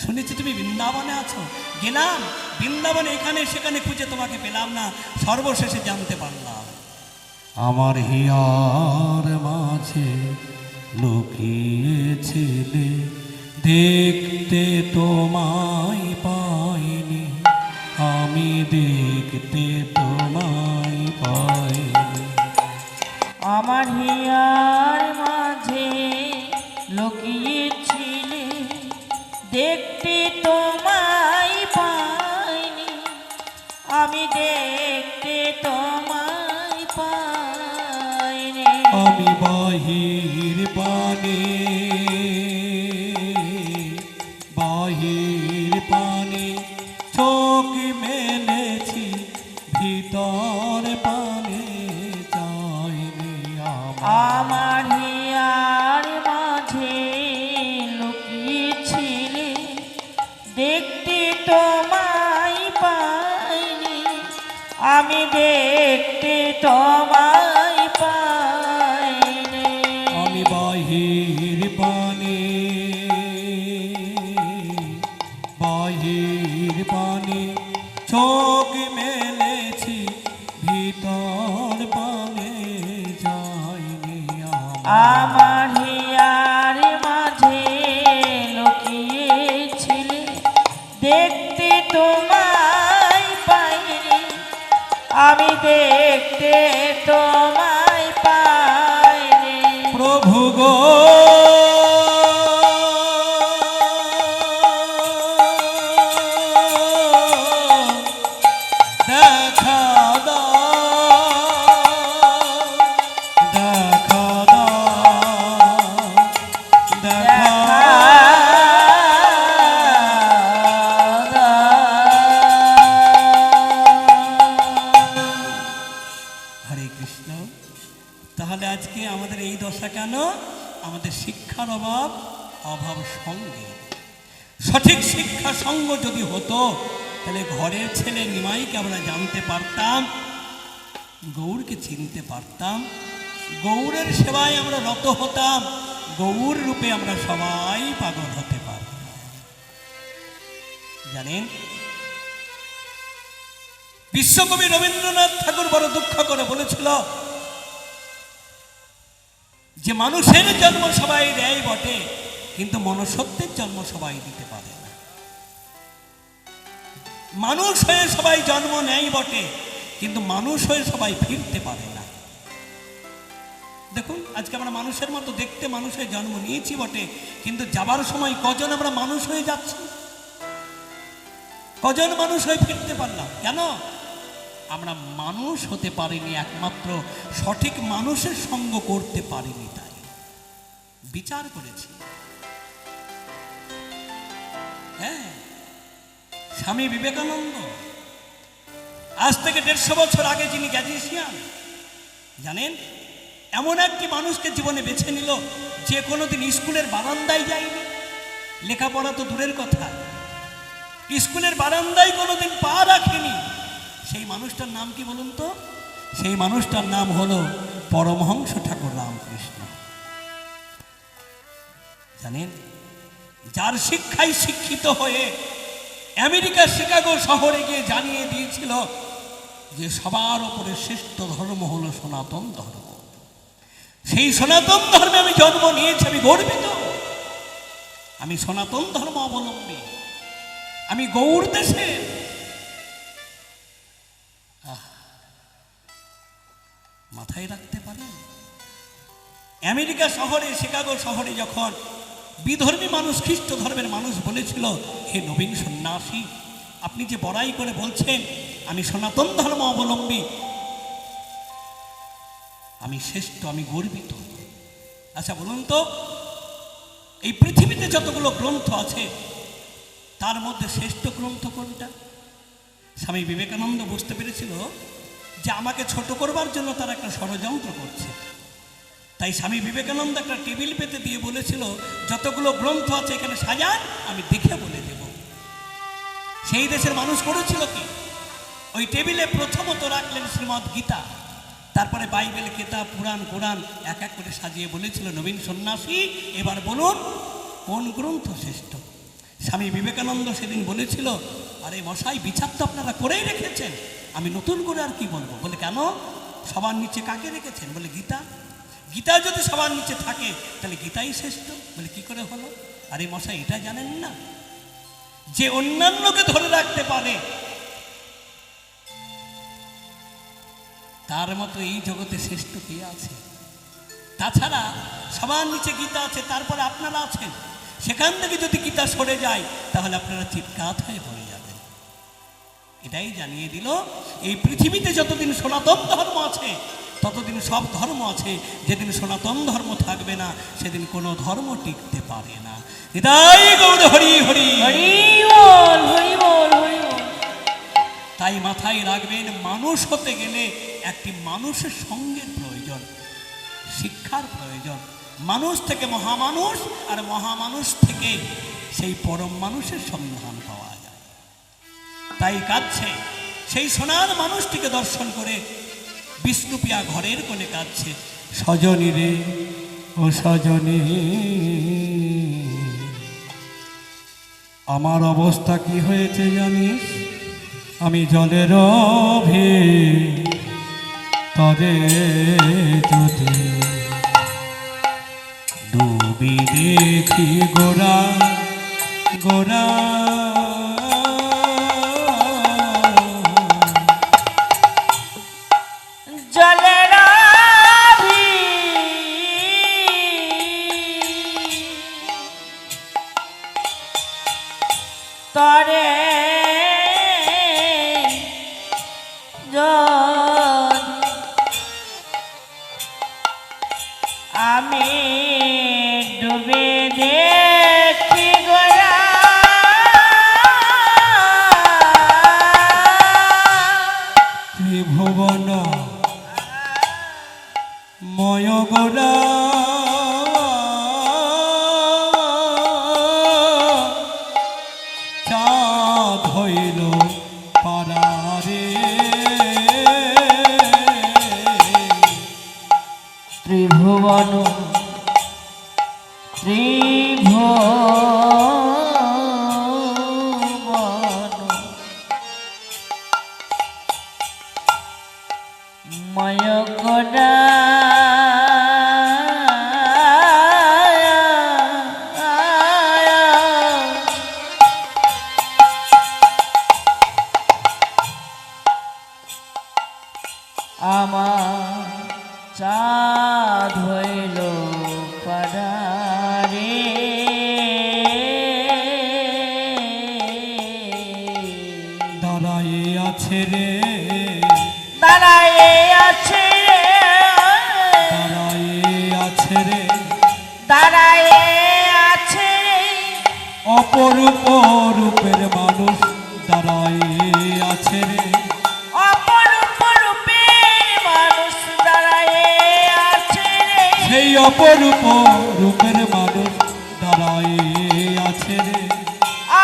শুনেছি তুমি বৃন্দাবনে আছো, গেলাম বৃন্দাবনে, এখানে সেখানে খুঁজে তোমাকে পেলাম না, সর্বশেষে জানতে পারলাম আমার হিয়ার মাঝে লুকিয়েছিলে, দেখতে তোমায় পাইনি, আমি দেখতে তোমায় পাইনি। আমার হিয়ার মাঝে লুকিয়েছিলে, দেখতে তোমায় পাইনি, আমি দেখতে তোমায় পাইনি। আমি বাহির পানে, বাহির পানে চোখ মেলেছি, ভিতর পানে চাইনি। আমার হিয়ার মাঝে লুকিয়েছিলে, দেখতে তোমায় পাইনি, আমি দেখতে তোমায় পাইনি। আমি বাহির পানে, বাহির পানে চোখ মেলেছি, ভিতর পানে যাইনি। আমার হিয়ার মাঝে লুকিয়েছিলে, দেখতে তোমায় পাইনি, আমি দেখতে তোমায় পাইনি। প্রভু গো, দেখা দাও, দেখা দাও, দেখা হরে কৃষ্ণ। আমাদের এই দশা কেন? আমাদের শিক্ষার অভাব, অভাব সঙ্গে। সঠিক শিক্ষা সঙ্গ যদি হতো তাহলে ঘরের ছেলে নিমাইকে আমরা জানতে পারতাম, গৌরকে চিনতে পারতাম, গৌরের সেবায় আমরা রত হতাম, গৌর রূপে আমরা সবাই পাগল হতে পারতাম। জানেন, বিশ্বকবি রবীন্দ্রনাথ ঠাকুর বড় দুঃখ করে বলেছিল যে মানুষের জন্ম সবাই দেয় বটে, কিন্তু মনুষ্যত্বের জন্ম সবাই দিতে পারে না। মানুষ হয়ে সবাই জন্ম নেয় বটে, কিন্তু মানুষ হয়ে সবাই ফিরতে পারে না। দেখুন, আজকে আমরা মানুষের মতো দেখতে মানুষ হয়ে জন্ম নিয়েছি বটে, কিন্তু যাবার সময় কজন আমরা মানুষ হয়ে যাচ্ছি? কজন মানুষ হয়ে ফিরতে পারলাম? কেন? আমরা মানুষ হতে পারিনি, একমাত্র সঠিক মানুষের সঙ্গ করতে পারিনি। তাই বিচার করেছি। হ্যাঁ, স্বামী বিবেকানন্দ আজ থেকে 150 বছর আগে যিনি গ্র্যাজুয়েশন, জানেন, এমন একটি মানুষকে জীবনে বেছে নিল যে কোনোদিন স্কুলের বারান্দায় যায়নি। লেখাপড়া তো দূরের কথা, স্কুলের বারান্দায় কোনোদিন পা রাখেনি। সেই মানুষটার নাম কি বলুন তো? সেই মানুষটার নাম হলো পরমহংস ঠাকুর রামকৃষ্ণ। জানেন, যার শিক্ষায় শিক্ষিত হয়ে আমেরিকার শিকাগো শহরে গিয়ে জানিয়ে দিয়েছিল যে সবার উপরে শ্রেষ্ঠ ধর্ম হলো সনাতন ধর্ম। সেই সনাতন ধর্মে আমি জন্ম নিয়েছি, আমি গর্বিত। আমি সনাতন ধর্ম অবলম্বী, আমি গৌর দেশের। মাথায় রাখতে পারেন, আমেরিকা শহরে, শিকাগো শহরে যখন বিধর্মী মানুষ, খ্রিস্ট ধর্মের মানুষ বলেছিল, হে নবীন সন্ন্যাসী, আপনি যে বড়াই করে বলছেন আমি সনাতন ধর্ম অবলম্বী, আমি শ্রেষ্ঠ, আমি গর্বিত। আচ্ছা বলুন তো, এই পৃথিবীতে যতগুলো গ্রন্থ আছে তার মধ্যে শ্রেষ্ঠ গ্রন্থ কোনটা? স্বামী বিবেকানন্দ বুঝতে পেরেছিল যে আমাকে ছোট করবার জন্য তারা একটা ষড়যন্ত্র করছে। তাই স্বামী বিবেকানন্দ একটা টেবিল পেতে দিয়ে বলেছিল, যতগুলো গ্রন্থ আছে এখানে সাজান, আমি দেখে বলে দেব। সেই দেশের মানুষ করেছিল কি? ওই টেবিলে প্রথমত রাখলেন শ্রীমদ্ গীতা, তারপরে বাইবেল, কেতাব, পুরাণ, কোরআন এক এক করে সাজিয়ে বলেছিল, নবীন সন্ন্যাসী এবার বলুন কোন গ্রন্থ শ্রেষ্ঠ? স্বামী বিবেকানন্দ সেদিন বলেছিল, আরে মশাই, বিচার তো আপনারা করেই রেখেছেন, আমি নতুন করে আর কি বলবো? বলে কেন? সবার নিচে কাকে রেখেছেন? বলে গীতা। গীতা যদি সবার নিচে থাকে তাহলে গীতাই শ্রেষ্ঠ। বলে কি করে হলো? আরে মশাই, এটা জানেন না যে অন্যান্যকে ধরে রাখতে পারে তার মতো এই জগতে শ্রেষ্ঠ কে আছে? তাছাড়া সবার নিচে গীতা আছে, তারপরে আপনারা আছেন, সেখান থেকে যদি গীতা সরে যায় তাহলে আপনারা চিৎকার হয়ে পড়ে যাবেন। এটাই জানিয়ে দিল, এই পৃথিবীতে যতদিন সনাতন ধর্ম আছে ততদিন সব ধর্ম আছে, যেদিন সনাতন ধর্ম থাকবে না সেদিন কোনো ধর্ম টিকতে পারে না। এটাই গৌর হরি হরি হরি বল, হরি বল, হরি বল। তাই মাথায় রাখবেন, মানুষ হতে গেলে একটি মানুষের সঙ্গের প্রয়োজন, শিক্ষার প্রয়োজন। মানুষ থেকে মহামানুষ, আর মহামানুষ থেকে সেই পরম মানুষের সন্ধান পাওয়া যায়। তাই কাঁদছে সেই সোনার মানুষটিকে দর্শন করে বিষ্ণুপ্রিয়া ঘরের কোণে কাঁদছে, সজনী রে ও সজনী, আমার অবস্থা কি হয়েছে জানিস? আমি জলের তরে যদি ডুবি দেখি গোরা গোরা, জলের তরে আমি ডুবে দেখি গোরা, ত্রিভুবন ময় গোরা, ময়করা আমার চাঁদ হইল পাড়ারে দাঁড়ায়ে আছে রে, দাঁড়ায় আছে রে, দাঁড়ায়ে আছে রে, দাঁড়ায় আছে রে, অপরূপ রূপের মানুষ দাঁড়ায়ে আছে রে, অপরূপ রূপের মানুষ দাঁড়ায় আছে রে, সেই অপরূপ রূপের মানুষ দাঁড়ায়ে আছে রে,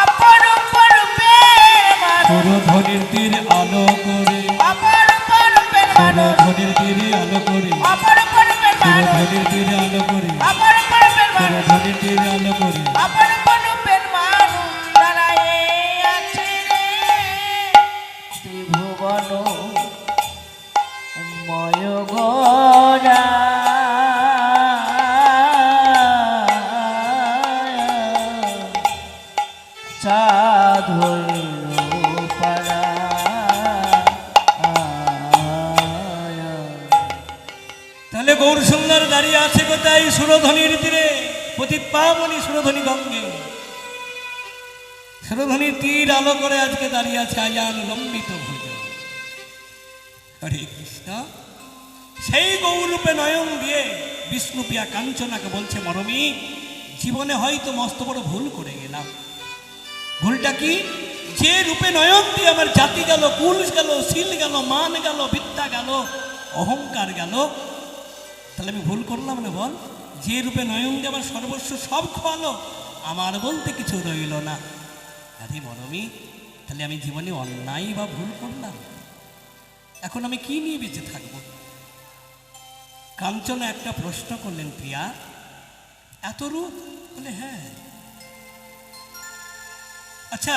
অপরূপ রূপের মানুষ, সুরধ্বনির তীর আলো করে, অপরূপ রূপের মানুষ, সুরধ্বনির তীরে আলো করে, অপরূপ রূপের মানুষ, সুরধ্বনির তীরে আলো করে, অপরূপ রূপের মানুষ, সুরধ্বনির তীরে আলো করে, অপরূপ রূপের মানুষ দাঁড়ায় আছে রে, ত্রিভুবন ময় গোরা চাঁদ হইল পাড়া তাহলে গৌর সুন্দর দাঁড়িয়ে আছে কোথায়? সুরধ্বনির তীরে, পতিত পাবনী সুরধ্বনি গঙ্গে। সুরধ্বনির তীর আলো করে আজকে দাঁড়িয়ে আছে আয়ান লম্বিত ভুজ। হরে কৃষ্ণ। সেই গৌরূপে নয়ন দিয়ে বিষ্ণুপ্রিয়া কাঞ্চনাকে বলছে, মরমী, জীবনে হয়তো মস্ত বড় ভুল করে গেলাম। ভুলটা কি? যে রূপে নয়ন দিয়ে আমার জাতি গেল, কুল গেল, শিল গেল, মান গেল, বিদ্যা গেল, অহংকার গেল, তাহলে আমি ভুল করলাম না বল? যে রূপে নয়ন দিয়ে আমার সর্বস্ব সব খোয়ালো, আমার বলতে কিছু রইল না। আরে মরমী, তাহলে আমি জীবনে অন্যায় বা ভুল করলাম? এখন আমি কি নিয়ে বেঁচে থাকবো? কাঞ্চনা একটা প্রশ্ন করলেন, প্রিয়া, এত রূপ? বলে হ্যাঁ। আচ্ছা,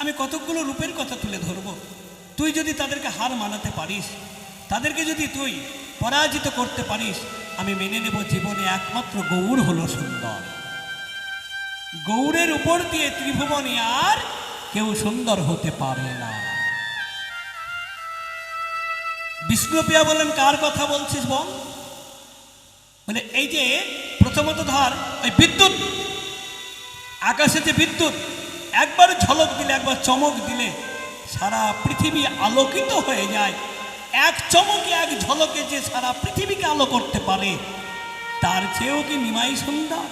আমি কতকগুলো রূপের কথা তুলে ধরব। তুই যদি তাদেরকে হার মানাতে পারিস, তাদেরকে যদি তুই পরাজিত করতে পারিস, আমি মেনে নেব জীবনে একমাত্র গৌর হলো সুন্দর। গৌরের উপর দিয়ে ত্রিভুবনে আর কেউ সুন্দর হতে পারে না। বিষ্ণুপ্রিয়া বলেন, কার কথা বলছিস বল? বলে এই যে প্রথমত ধর ওই বিদ্যুৎ, আকাশে যে বিদ্যুৎ একবার ঝলক দিলে, একবার চমক দিলে সারা পৃথিবী আলোকিত হয়ে যায়। এক চমকে, এক ঝলকে যে সারা পৃথিবীকে আলো করতে পারে, তার চেয়েও কি নিমাই সুন্দর?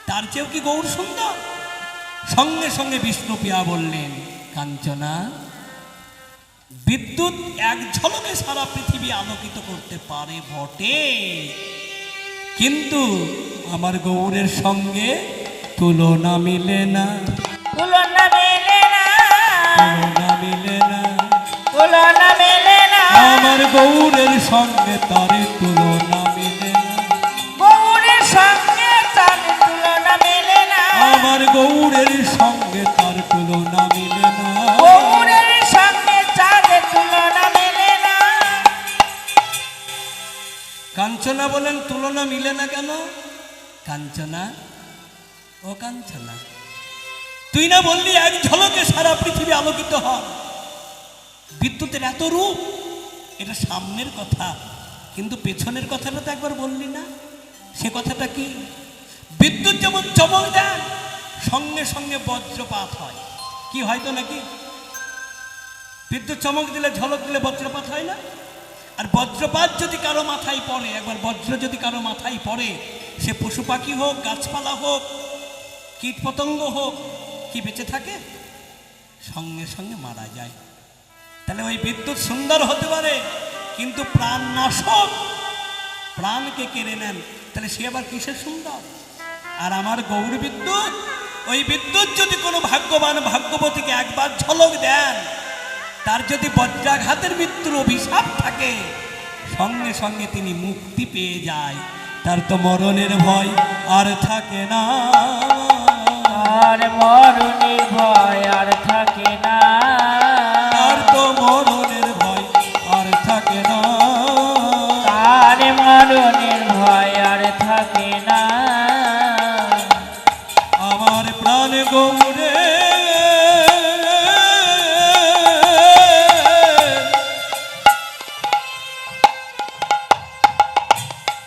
তার চেয়েও কি গৌর সুন্দর? সঙ্গে সঙ্গে বিষ্ণুপ্রিয়া বললেন, কাঞ্চনা, বিদ্যুৎ এক ঝলকে সারা পৃথিবী আলোকিত করতে পারে বটে, কিন্তু আমার গৌরের সঙ্গে তুলনা মিলে না, তুলনা মেলে না, তুলনা মিলে না, তুলনা মেলে না, আমার গৌরের সঙ্গে তারে তুলনা মিলে না, গৌরের সঙ্গে তার তুলনা মেলে না, আমার গৌরের সঙ্গে তার তুলনা মিলে না, গৌরের সঙ্গে চাঁদের তুলনা মেলে না। কাঞ্চনা বলেন, তুলনা মিলে না কেন? কাঞ্চনা, ও কাঞ্চনা, তুই না বললি এক ঝলকে সারা পৃথিবী আলোকিত হয়? বিদ্যুতের এত রূপ, এটা সামনের কথা, কিন্তু পেছনের কথাটা তো একবার বললি না। সে কথাটা কি? বিদ্যুৎ যেমন চমক দেয়, সঙ্গে সঙ্গে বজ্রপাত হয়। কি হয়তো নাকি? বিদ্যুৎ চমক দিলে, ঝলক দিলে বজ্রপাত হয় না? আর বজ্রপাত যদি কারো মাথায় পড়ে, একবার বজ্র যদি কারো মাথায় পড়ে, সে পশু পাখি হোক, গাছপালা হোক, কীট পতঙ্গ হোক, কি বেঁচে থাকে? সঙ্গে সঙ্গে মারা যায়। তাহলে ওই বিদ্যুৎ সুন্দর হতে পারে, কিন্তু প্রাণ নাশক, প্রাণকে কেড়ে নেন, তাহলে সে আবার কিসের সুন্দর? আর আমার গৌর বিদ্যুৎ, ওই বিদ্যুৎ যদি কোনো ভাগ্যবান ভাগ্যবতীকে একবার ঝলক দেন, তার যদি বজ্রাঘাতের মৃত্যুর অভিশাপ থাকে, সঙ্গে সঙ্গে তিনি মুক্তি পেয়ে যায়। তার তো মরণের ভয় আর থাকে না, আর মরণের ভয় আর থাকে না, তার তো মরণের ভয় আর থাকে না। মরণের ভয় আর থাকে না। আমার প্রাণ গৌরে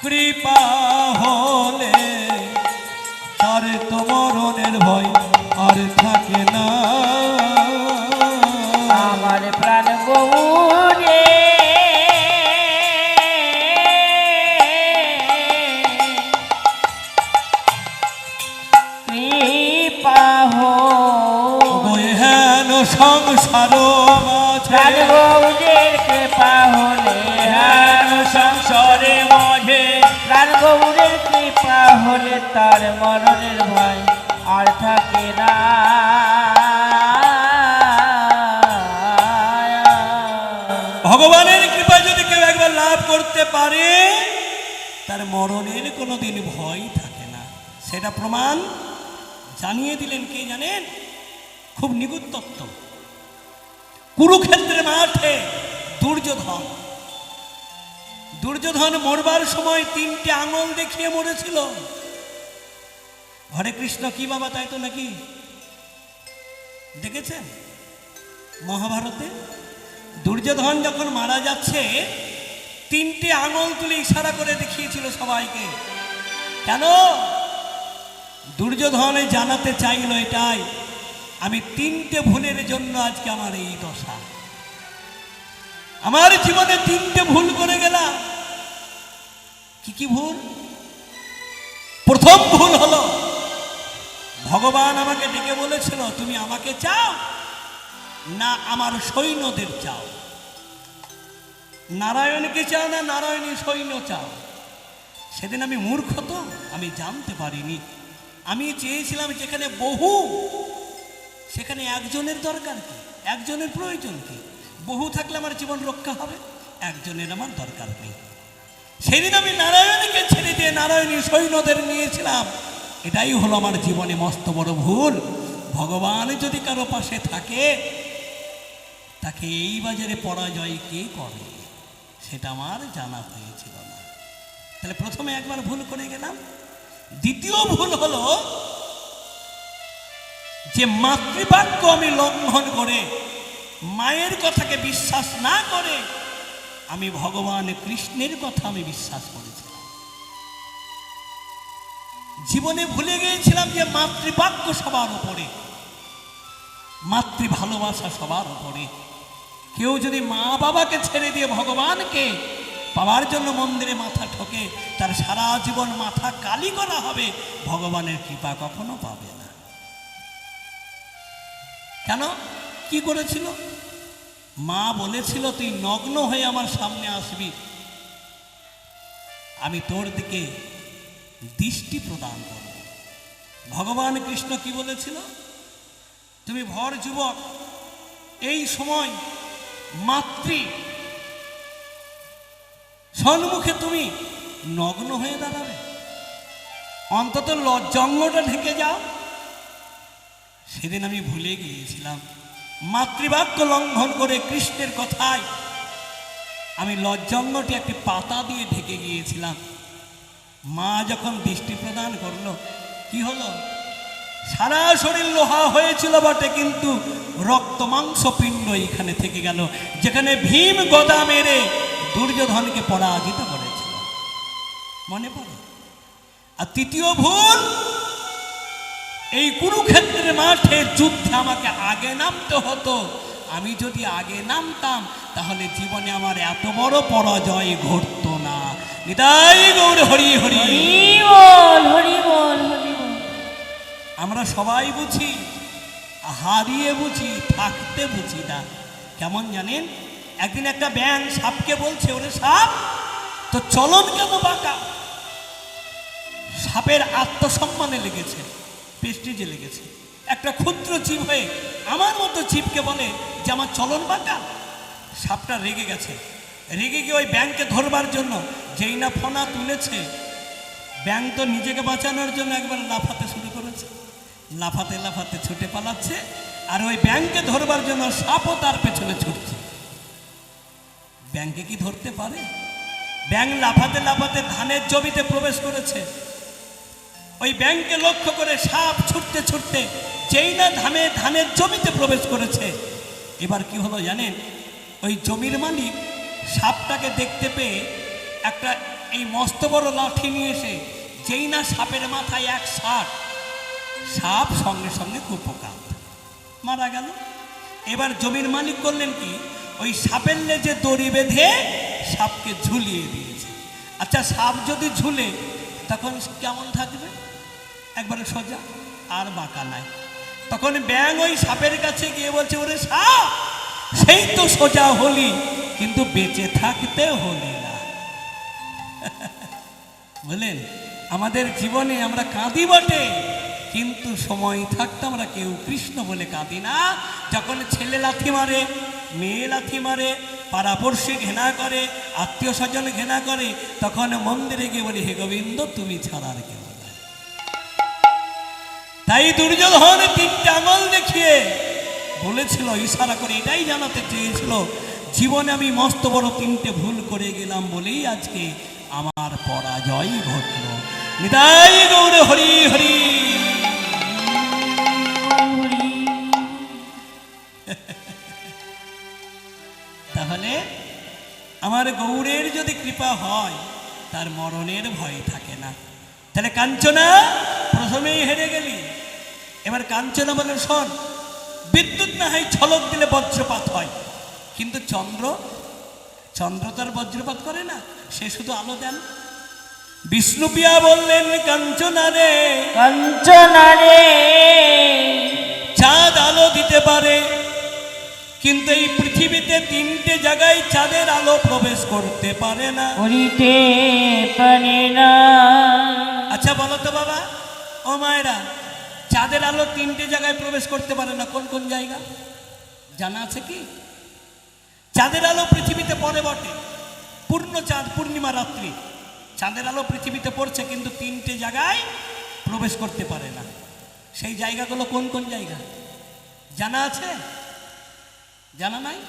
কৃপা হলে তার তো মরণের ভয় আর থাকে না। আমার প্রাণ গৌরে কৃপা হেন সংসার প্রাণ গৌরের কৃপা হলে হেন সংসারে মাঝে প্রাণ গৌরের কৃপা হলে তার মরণের ভয় আর থাকে না। ভগবানের কৃপা যদি কেউ একবার লাভ করতে পারে তার মরণের কোনোদিন ভয় থাকে না। সেটা প্রমাণ জানিয়ে দিলেন কে জানেন? খুব নিগুড় তত্ত্ব। কুরুক্ষেত্রের মাঠে দুর্যোধন দুর্যোধন মরবার সময় 3টে আঙুল দেখিয়ে মরেছিল। হরে কৃষ্ণ কি বাবা, তাই তো নাকি? দেখেছেন মহাভারতে দুর্যোধন যখন মারা যাচ্ছে 3টে আঙুল তুলে ইশারা করে দেখিয়েছিল সবাইকে। কেন? দুর্যোধন জানাতে চাইল এটাই, আমি 3টে ভুলের জন্য আজকে আমার এই দশা। আমার জীবনে 3টে ভুল করে গেলাম। কি কি ভুল? প্রথম ভুল হলো ভগবান আমাকে ডেকে বলেছিল তুমি আমাকে চাও না আমার সৈন্যদের চাও, নারায়ণকে চাও না নারায়ণী সৈন্য চাও। সেদিন আমি মূর্খ, তো আমি জানতে পারিনি। আমি চেয়েছিলাম যেখানে বহু সেখানে একজনের দরকার কি, একজনের প্রয়োজন কি? বহু থাকলে আমার জীবন রক্ষা হবে, একজনের আমার দরকার নেই। সেদিন আমি নারায়ণীকে ছেড়ে দিয়ে নারায়ণী সৈন্যদের নিয়েছিলাম। এটাই হলো আমার জীবনে মস্ত বড় ভুল। ভগবান যদি কারো পাশে থাকে তাকে এই বাজারে পরাজয় কে করে সেটা আমার জানা হয়েছিল না। তাহলে প্রথমে একবার ভুল করে গেলাম। দ্বিতীয় ভুল হলো যে মাতৃবাক্য আমি লঙ্ঘন করে মায়ের কথাকে বিশ্বাস না করে আমি ভগবান কৃষ্ণের কথা আমি বিশ্বাস করেছিলাম। জীবনে ভুলে গিয়েছিলাম যে মাতৃবাক্য সবার উপরে, মাতৃ ভালোবাসা সবার উপরে। কেউ যদি মা বাবাকে ছেড়ে দিয়ে ভগবানকে পাওয়ার জন্য মন্দিরে মাথা ঠোকে তার সারা জীবন মাথা কালি করা হবে, ভগবানের কৃপা কখনো পাবে না। কেন? কি করেছিল? মা বলেছিল তুই নগ্ন হয়ে আমার সামনে আসবি, আমি তোর দিকে দৃষ্টি প্রদান করব। ভগবান কৃষ্ণ কি বলেছিল? তুমি ভর যুবক, এই সময় মাতৃ সম্মুখে তুমি নগ্ন হয়ে দাঁড়াবে, অন্তত লজ্জাঙ্গটা ঢেকে যাও। সেদিন আমি ভুলে গিয়েছিলাম, মাতৃবাক্য লঙ্ঘন করে কৃষ্ণের কথায় আমি লজ্জাঙ্গটি একটি পাতা দিয়ে ঢেকে গিয়েছিলাম। মা যখন দৃষ্টি প্রদান করলো, কি হলো? সারা শরীর লোহা হয়েছিল বটে, কিন্তু রক্ত মাংস পিণ্ড এখানে থেকে গেল, যেখানে ভীম গদা মেরে দুর্যোধনকে পরাজিত করেছিল। মনে পড়ে? আর তৃতীয় ভুল, এই কুরুক্ষেত্রের মাঠে যুদ্ধে আমাকে আগে নামতে হতো। আমি যদি আগে নামতাম তাহলে জীবনে আমার এত বড় পরাজয় ঘটতো না। নিতাই গৌর হরি হরি বল, হরি বল, হরি বল। আমরা সবাই বুঝি, হারিয়ে বুঝি, থাকতে বুঝি না। কেমন জানেন? একদিন একটা ব্যাঙ সাপকে বলছে, ওরে সাপ তো চলন কেন বাঁকা? সাপের আত্মসম্মানে লেগেছে, প্রেস্টিজে লেগেছে। একটা ক্ষুদ্র জীব হয়ে আমার মতো জীবকে বলে যে আমার চলন বাঁকা। সাপটা রেগে গেছে, রেগে গিয়ে ওই ব্যাঙকে ধরবার জন্য যেই না ফনা তুলেছে, ব্যাঙ তো নিজেকে বাঁচানোর জন্য একবার লাফাতে শুরু করেছে। লাফাতে লাফাতে ছুটে পালাচ্ছে, আর ওই ব্যাঙকে ধরবার জন্য সাপও তার পেছনে ছুটছে। ব্যাঙকে কি ধরতে পারে? ব্যাঙ লাফাতে লাফাতে ধানের জমিতে প্রবেশ করেছে। ওই ব্যাঙকে লক্ষ্য করে সাপ ছুটতে ছুটতে যেই না ধানের জমিতে প্রবেশ করেছে, এবার কি হলো জানেন? ওই জমির মালিক সাপটাকে দেখতে পেয়ে একটা এই মস্ত বড় লাঠি নিয়ে এসে যেই না সাপের মাথায় এক ষাট, সাপ সঙ্গে সঙ্গে কুপোকাত মারা গেল। এবার জমির মালিক করলেন কি, ওই সাপের লেজে দড়ি বেঁধে সাপকে ঝুলিয়ে দিয়েছে। আচ্ছা, সাপ যদি ঝুলে তখন কেমন থাকবে? একবারে সোজা, আর বাঁকা নাই। তখন ব্যাঙ ওই সাপের কাছে গিয়ে বলছে, ওরে সাপ, সেই তো সোজা হলি, কিন্তু বেঁচে থাকতে হলি না। বলেন, আমাদের জীবনে আমরা কাঁদি বটে, কিন্তু সময় থাকতে আমরা কেউ কৃষ্ণ বলে কাঁদি না। যখন ছেলে লাথি মারে, মেয়ে লাথি মারে, পাড়াপড়শি ঘৃণা করে, আত্মীয় স্বজন ঘৃণা করে, তখন মন্দিরে গিয়ে বলি, হে গোবিন্দ, তুমি ছাড়ার কেউ নাই। তাই দুর্যোধন তিনটে আঙুল দেখিয়ে বলেছিল, ইশারা করে এটাই জানাতে চেয়েছিল, জীবনে আমি মস্ত বড় তিনটে ভুল করে গেলাম বলেই আজকে আমার পরাজয় ঘটল। নিতাই গৌর হরি হরি। তাহলে আমার গৌরের যদি কৃপা হয়, তার মরণের ভয় থাকে না। তাহলে কাঞ্চনা প্রথমেই হেরে গেলি। এবার কাঞ্চনা বলে, শোন, বিদ্যুৎ না হয় ঝলক দিলে বজ্রপাত হয়, কিন্তু চন্দ্র তার বজ্রপাত করে না, সে শুধু আলো দেন। বিষ্ণুপ্রিয়া বললেন, কাঞ্চনা রে, কাঞ্চনা রে, চাঁদ আলো দিতে পারে, কিন্তু এই পৃথিবীতে তিনটে জায়গায় চাঁদের আলো প্রবেশ করতে পারে না, করিতে পারে না। আচ্ছা বলো তো বাবা, ও মায়েরা, চাঁদের আলো তিনটে জায়গায় প্রবেশ করতে পারে না, কোন কোন জায়গা জানা আছে কি? চাঁদের আলো পৃথিবীতে পড়ে বটে, পূর্ণ চাঁদ, পূর্ণিমা রাত্রি চাঁদের আলো পৃথিবীতে পড়ছে, কিন্তু তিনটে জায়গায় প্রবেশ করতে পারে না। সেই জায়গাগুলো কোন কোন জায়গা জানা আছে? জানা নাই?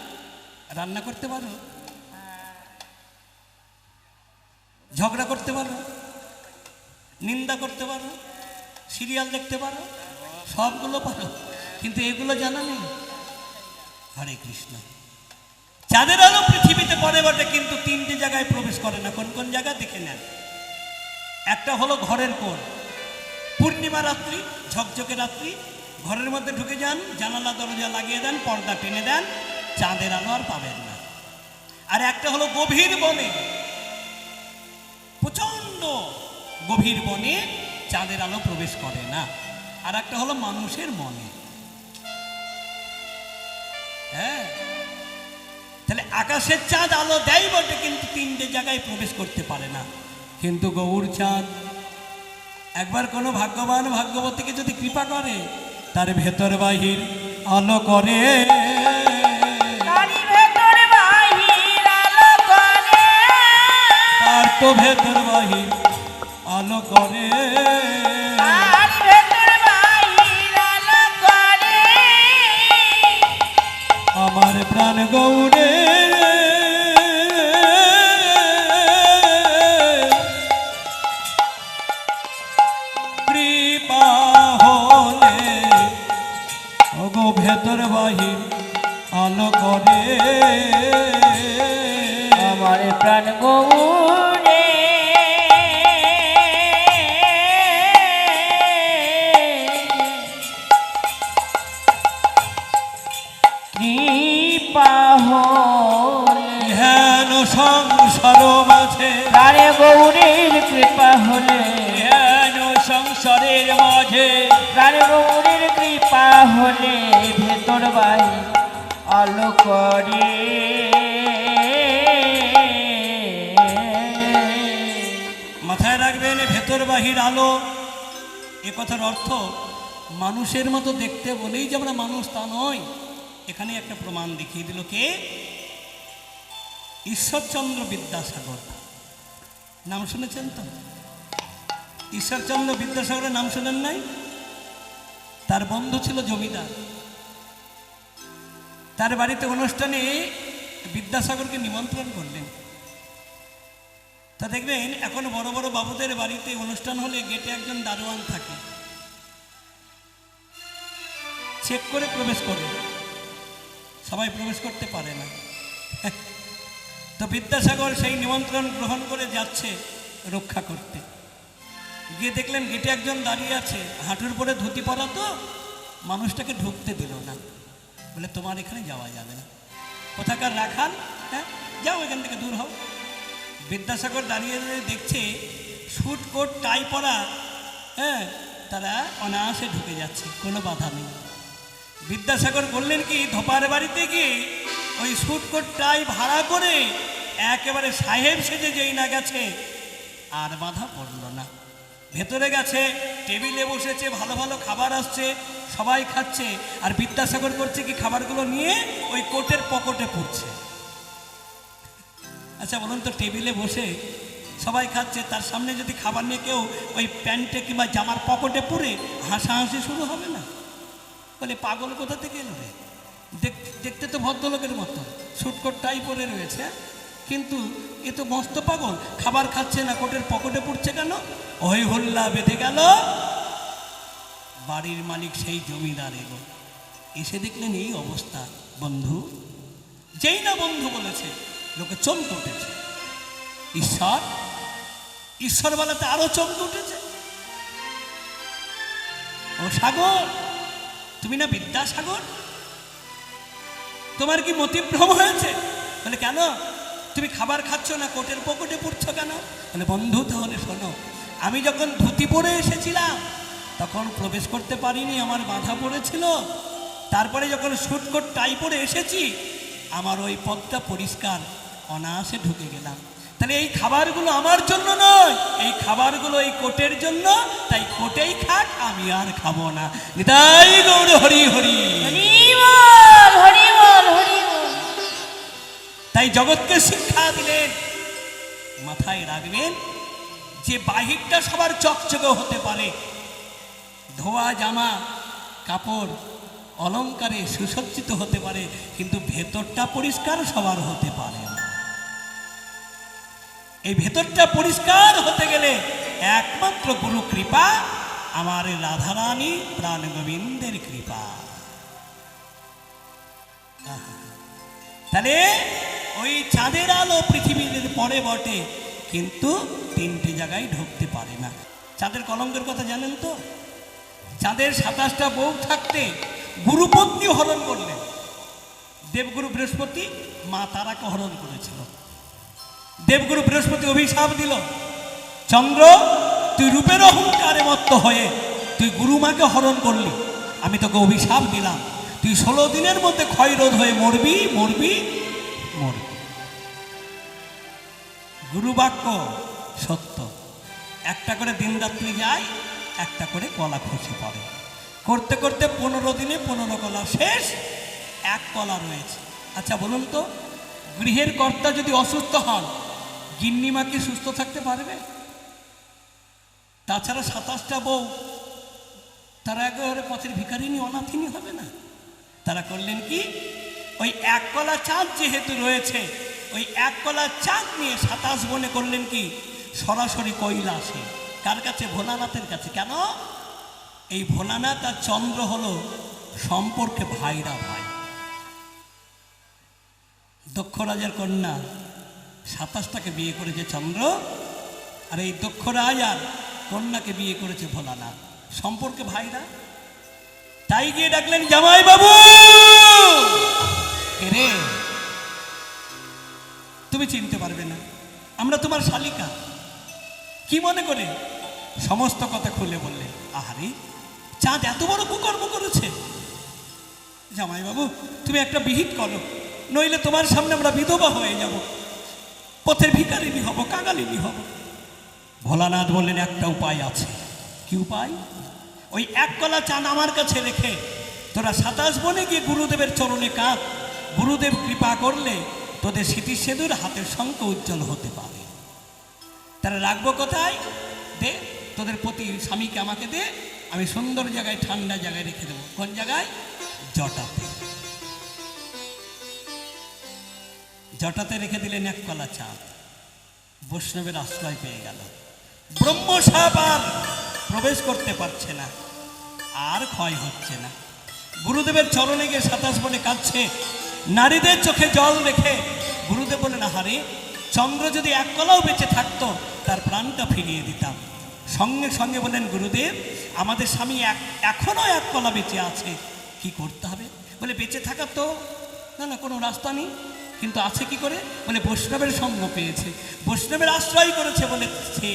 রান্না করতে পারো, ঝগড়া করতে পারো, নিন্দা করতে পারো, সিরিয়াল দেখতে পারো, সবগুলো পারো, কিন্তু এগুলো জানা নেই। হরে কৃষ্ণ। চাঁদের আলো পৃথিবীতে পড়ে বটে, কিন্তু তিনটে জায়গায় প্রবেশ করে না। কোন কোন জায়গা দেখে নেন। একটা হলো ঘরের কোণ, পূর্ণিমা রাত্রি, ঝকঝকে রাত্রি, ঘরের মধ্যে ঢুকে যান, জানালা দরজা লাগিয়ে দেন, পর্দা টেনে দেন, চাঁদের আলো আর পাবেন না। আর একটা হলো গভীর বনে, প্রচন্ড গভীর বনে চাঁদের আলো প্রবেশ করে না। আর একটা হলো মানুষের মনে। হ্যাঁ, তাহলে আকাশের চাঁদ আলো দেয় বটে, কিন্তু তিনটে জায়গায় প্রবেশ করতে পারে না। কিন্তু গৌর চাঁদ একবার কোনো ভাগ্যবান ভাগ্যবতীকে যদি কৃপা করে, তার ভেতর বাহির আলো করে, তার তো ভেতর বাহির আলো করে, আমার প্রাণ গৌরে কৃপা হলে ওগো ভেতর বাহির আলো করে, আমার প্রাণ গৌরে কৃপা হলে, হেন সংসার মাঝে প্রাণে গৌরীর কৃপা হলে, হেন সংসারের মাঝে প্রাণে গৌরীর কৃপা হলে, ভেতর বাহির আলো করে। মাথায় রাখবেন, ভেতর বাহির আলো, এ কথার অর্থ মানুষের মতো দেখতে বলেই যে আমরা মানুষ তা নয়। এখানে একটা প্রমাণ দেখিয়ে দিল কে? ঈশ্বরচন্দ্র বিদ্যাসাগর। নাম শুনেছেন তো? ঈশ্বরচন্দ্র বিদ্যাসাগরের নাম শুনেন নাই? তার বন্ধু ছিল জমিদার। তার বাড়িতে অনুষ্ঠানে বিদ্যাসাগরকে নিমন্ত্রণ করলেন। তা দেখবেন এখন বড় বড় বাবুদের বাড়িতে অনুষ্ঠান হলে গেটে একজন দারোয়ান থাকে, চেক করে প্রবেশ করে, সবাই প্রবেশ করতে পারে না। তো বিদ্যাসাগর সেই নিমন্ত্রণ গ্রহণ করে যাচ্ছে রক্ষা করতে, গিয়ে দেখলেন গেটে একজন দাঁড়িয়ে আছে, হাঁটুর পরে ধুতি পরা, তো মানুষটাকে ঢুকতে দিল না, বলে তোমার এখানে যাওয়া যাবে না, কোথাকার রাখাল, হ্যাঁ যাও এখান থেকে দূর হও। বিদ্যাসাগর দাঁড়িয়ে দেখছে স্যুট কোট টাই পরা, হ্যাঁ তারা অনায়াসে ঢুকে যাচ্ছে, কোনো বাধা নেই। বিদ্যাসাগর বললেন কি, ধোপার বাড়িতে গিয়ে ওই স্যুট কোট টাই ভাড়া করে একেবারে সাহেব সেজে যেই না গেছে, আর বাধা পড়ল না। ভেতরে গেছে, টেবিলে বসেছে, ভালো ভালো খাবার আসছে, সবাই খাচ্ছে, আর বিদ্যাসাগর করছে কি, খাবারগুলো নিয়ে ওই কোটের পকেটে পড়ছে। আচ্ছা বলুন তো, টেবিলে বসে সবাই খাচ্ছে, তার সামনে যদি খাবার নিয়ে কেউ ওই প্যান্টে কিংবা জামার পকেটে পুরে হাসাহাসি শুরু হবে না? বলে পাগল কোথা থেকে এলো রে, দেখতে তো ভদ্রলোকের মতো, স্যুটকোট টাই পরে রয়েছে, কিন্তু এ তো মস্ত পাগল, খাবার খাচ্ছে না, কোটের পকেটে পড়ছে কেন? ওই হল্লা বেঁধে গেল। বাড়ির মালিক সেই জমিদার এলো, এসে দেখলেন এই অবস্থা। বন্ধু, যেই না বন্ধু বলেছে, লোকে চমকে উঠেছে। ঈশ্বর, ঈশ্বর বলাতে আরো চমকে উঠেছে। ও সাগর, তুমি না বিদ্যাসাগর, তোমার কি মতিভ্রম হয়েছে? বলে কেন, তুমি খাবার খাচ্ছ না, কোটের পকেটে পড়ছো কেন? বলে বন্ধু তাহলে শোনো, আমি যখন ধুতি পরে এসেছিলাম তখন প্রবেশ করতে পারিনি, আমার বাধা পড়েছিল। তারপরে যখন স্যুট কোট টাই পরে এসেছি, আমার ওই পথটা পরিষ্কার, অনায়াসে ঢুকে গেলাম। তাহলে এই খাবারগুলো আমার জন্য নয়, এই খাবারগুলো এই কোটের জন্য, তাই কোটেই খাক, আমি আর খাবো না। নিতাই গৌর হরি হরি। তাই জগৎকে শিক্ষা দিলেন, মাথায় রাখবেন যে বাহিরটা সবার চকচকে হতে পারে, ধোয়া জামা কাপড় অলংকারে সুসজ্জিত হতে পারে, কিন্তু ভেতরটা পরিষ্কার সবার হতে পারে না। এই ভেতরটা পরিষ্কার হতে গেলে একমাত্র গুরু কৃপা, আমার রাধারানী প্রাণ গোবিন্দের কৃপা। তাহলে ওই চাঁদের আলো পৃথিবীর পরে বটে, কিন্তু তিনটে জায়গায় ঢুকতে পারে না। চাঁদের কলঙ্কের কথা জানেন তো? চাঁদের 27টা বউ থাকতে গুরুপত্নী হরণ করলেন। দেবগুরু বৃহস্পতি মা তারাকে হরণ করেছিল। দেবগুরু বৃহস্পতি অভিশাপ দিল, চন্দ্র তুই রূপের অহংকারে মত্ত হয়ে তুই গুরুমাকে হরণ করলি, আমি তোকে অভিশাপ দিলাম, তুই 16 দিনের মধ্যে ক্ষয়রোধ হয়ে মরবি মরবি মরবি। গুরুবাক্য সত্য। একটা করে দিন রাত্রি যায়, একটা করে কলা খসে পড়ে, করতে করতে 15 দিনে 15 কলা শেষ, এক কলা রয়েছে। আচ্ছা বলুন তো, গৃহের কর্তা যদি অসুস্থ হন, গিন্নিমা কি সুস্থ থাকতে পারবে? তাছাড়া 27টা বউ, তারা একেবারে পথের ভিখারিনী অনাথিনী হবে না? তারা করলেন কি, ওই এক কলা চাঁদ যেহেতু রয়েছে, ওই এক কলা চাঁদ নিয়ে 27 বনে করলেন কি, সরাসরি কৈলাসে। কার কাছে? ভোলানাথের কাছে। কেন? এই ভোলানাথ আর চন্দ্র হলো সম্পর্কে ভাইরা ভাই। দক্ষ রাজার কন্যা 27টাকে বিয়ে করেছে চন্দ্র, আর এই দক্ষ রাজার কন্যাকে বিয়ে করেছে ভোলানাথ, সম্পর্কে ভাইরা। তাই গিয়ে ডাকলেন, জামাই বাবু, রে তুমি চিনতে পারবে না, আমরা তোমার শালিকা। কি মনে করে? সমস্ত কথা খুলে বললেন। আহারে, চাঁদ এত বড় কুকর্ম করেছে। জামাই বাবু তুমি একটা বিহিত করো, নইলে তোমার সামনে আমরা বিধবা হয়ে যাব, পথের ভিখারিনী হব, কাঙালিনী হব। ভোলানাথ বললেন, একটা উপায় আছে। কি উপায়? ওই এক কলা চাঁদ আমার কাছে রেখে তোরা 27 বনে গিয়ে গুরুদেবের চরণে কাঁদ, গুরুদেব কৃপা করলে তোদের স্মৃতি সেতুর হাতের শঙ্খ উজ্জ্বল হতে পারে। তারা রাখবো কোথায়? দে, তোদের প্রতি স্বামীকে আমাকে দে, আমি সুন্দর জায়গায় ঠান্ডা জায়গায় রেখে দেবো। কোন জায়গায়? জটাতে। জটাতে রেখে দিলেন এক কলা চাঁদ। বৈষ্ণবের আশ্রয় পেয়ে গেল। ব্রহ্মসাপ আর প্রবেশ করতে পারছে না, আর ক্ষয় হচ্ছে না। গুরুদেবের চরণে গিয়ে 27 বনে কাঁদছে, নারীদের চোখে জল রেখে গুরুদেব বলেন, আহারে চন্দ্র যদি এক কলাও বেঁচে থাকতো তার প্রাণটা ফিরিয়ে দিতাম। সঙ্গে সঙ্গে বলেন, গুরুদেব আমাদের স্বামী এখনো এক কলা বেঁচে আছে, কি করতে হবে? বলে বেঁচে থাকার তো না কোনো রাস্তা নেই, কিন্তু আছে কি করে? বলে বৈষ্ণবের সঙ্গ পেয়েছে, বৈষ্ণবের আশ্রয় করেছে বলে সে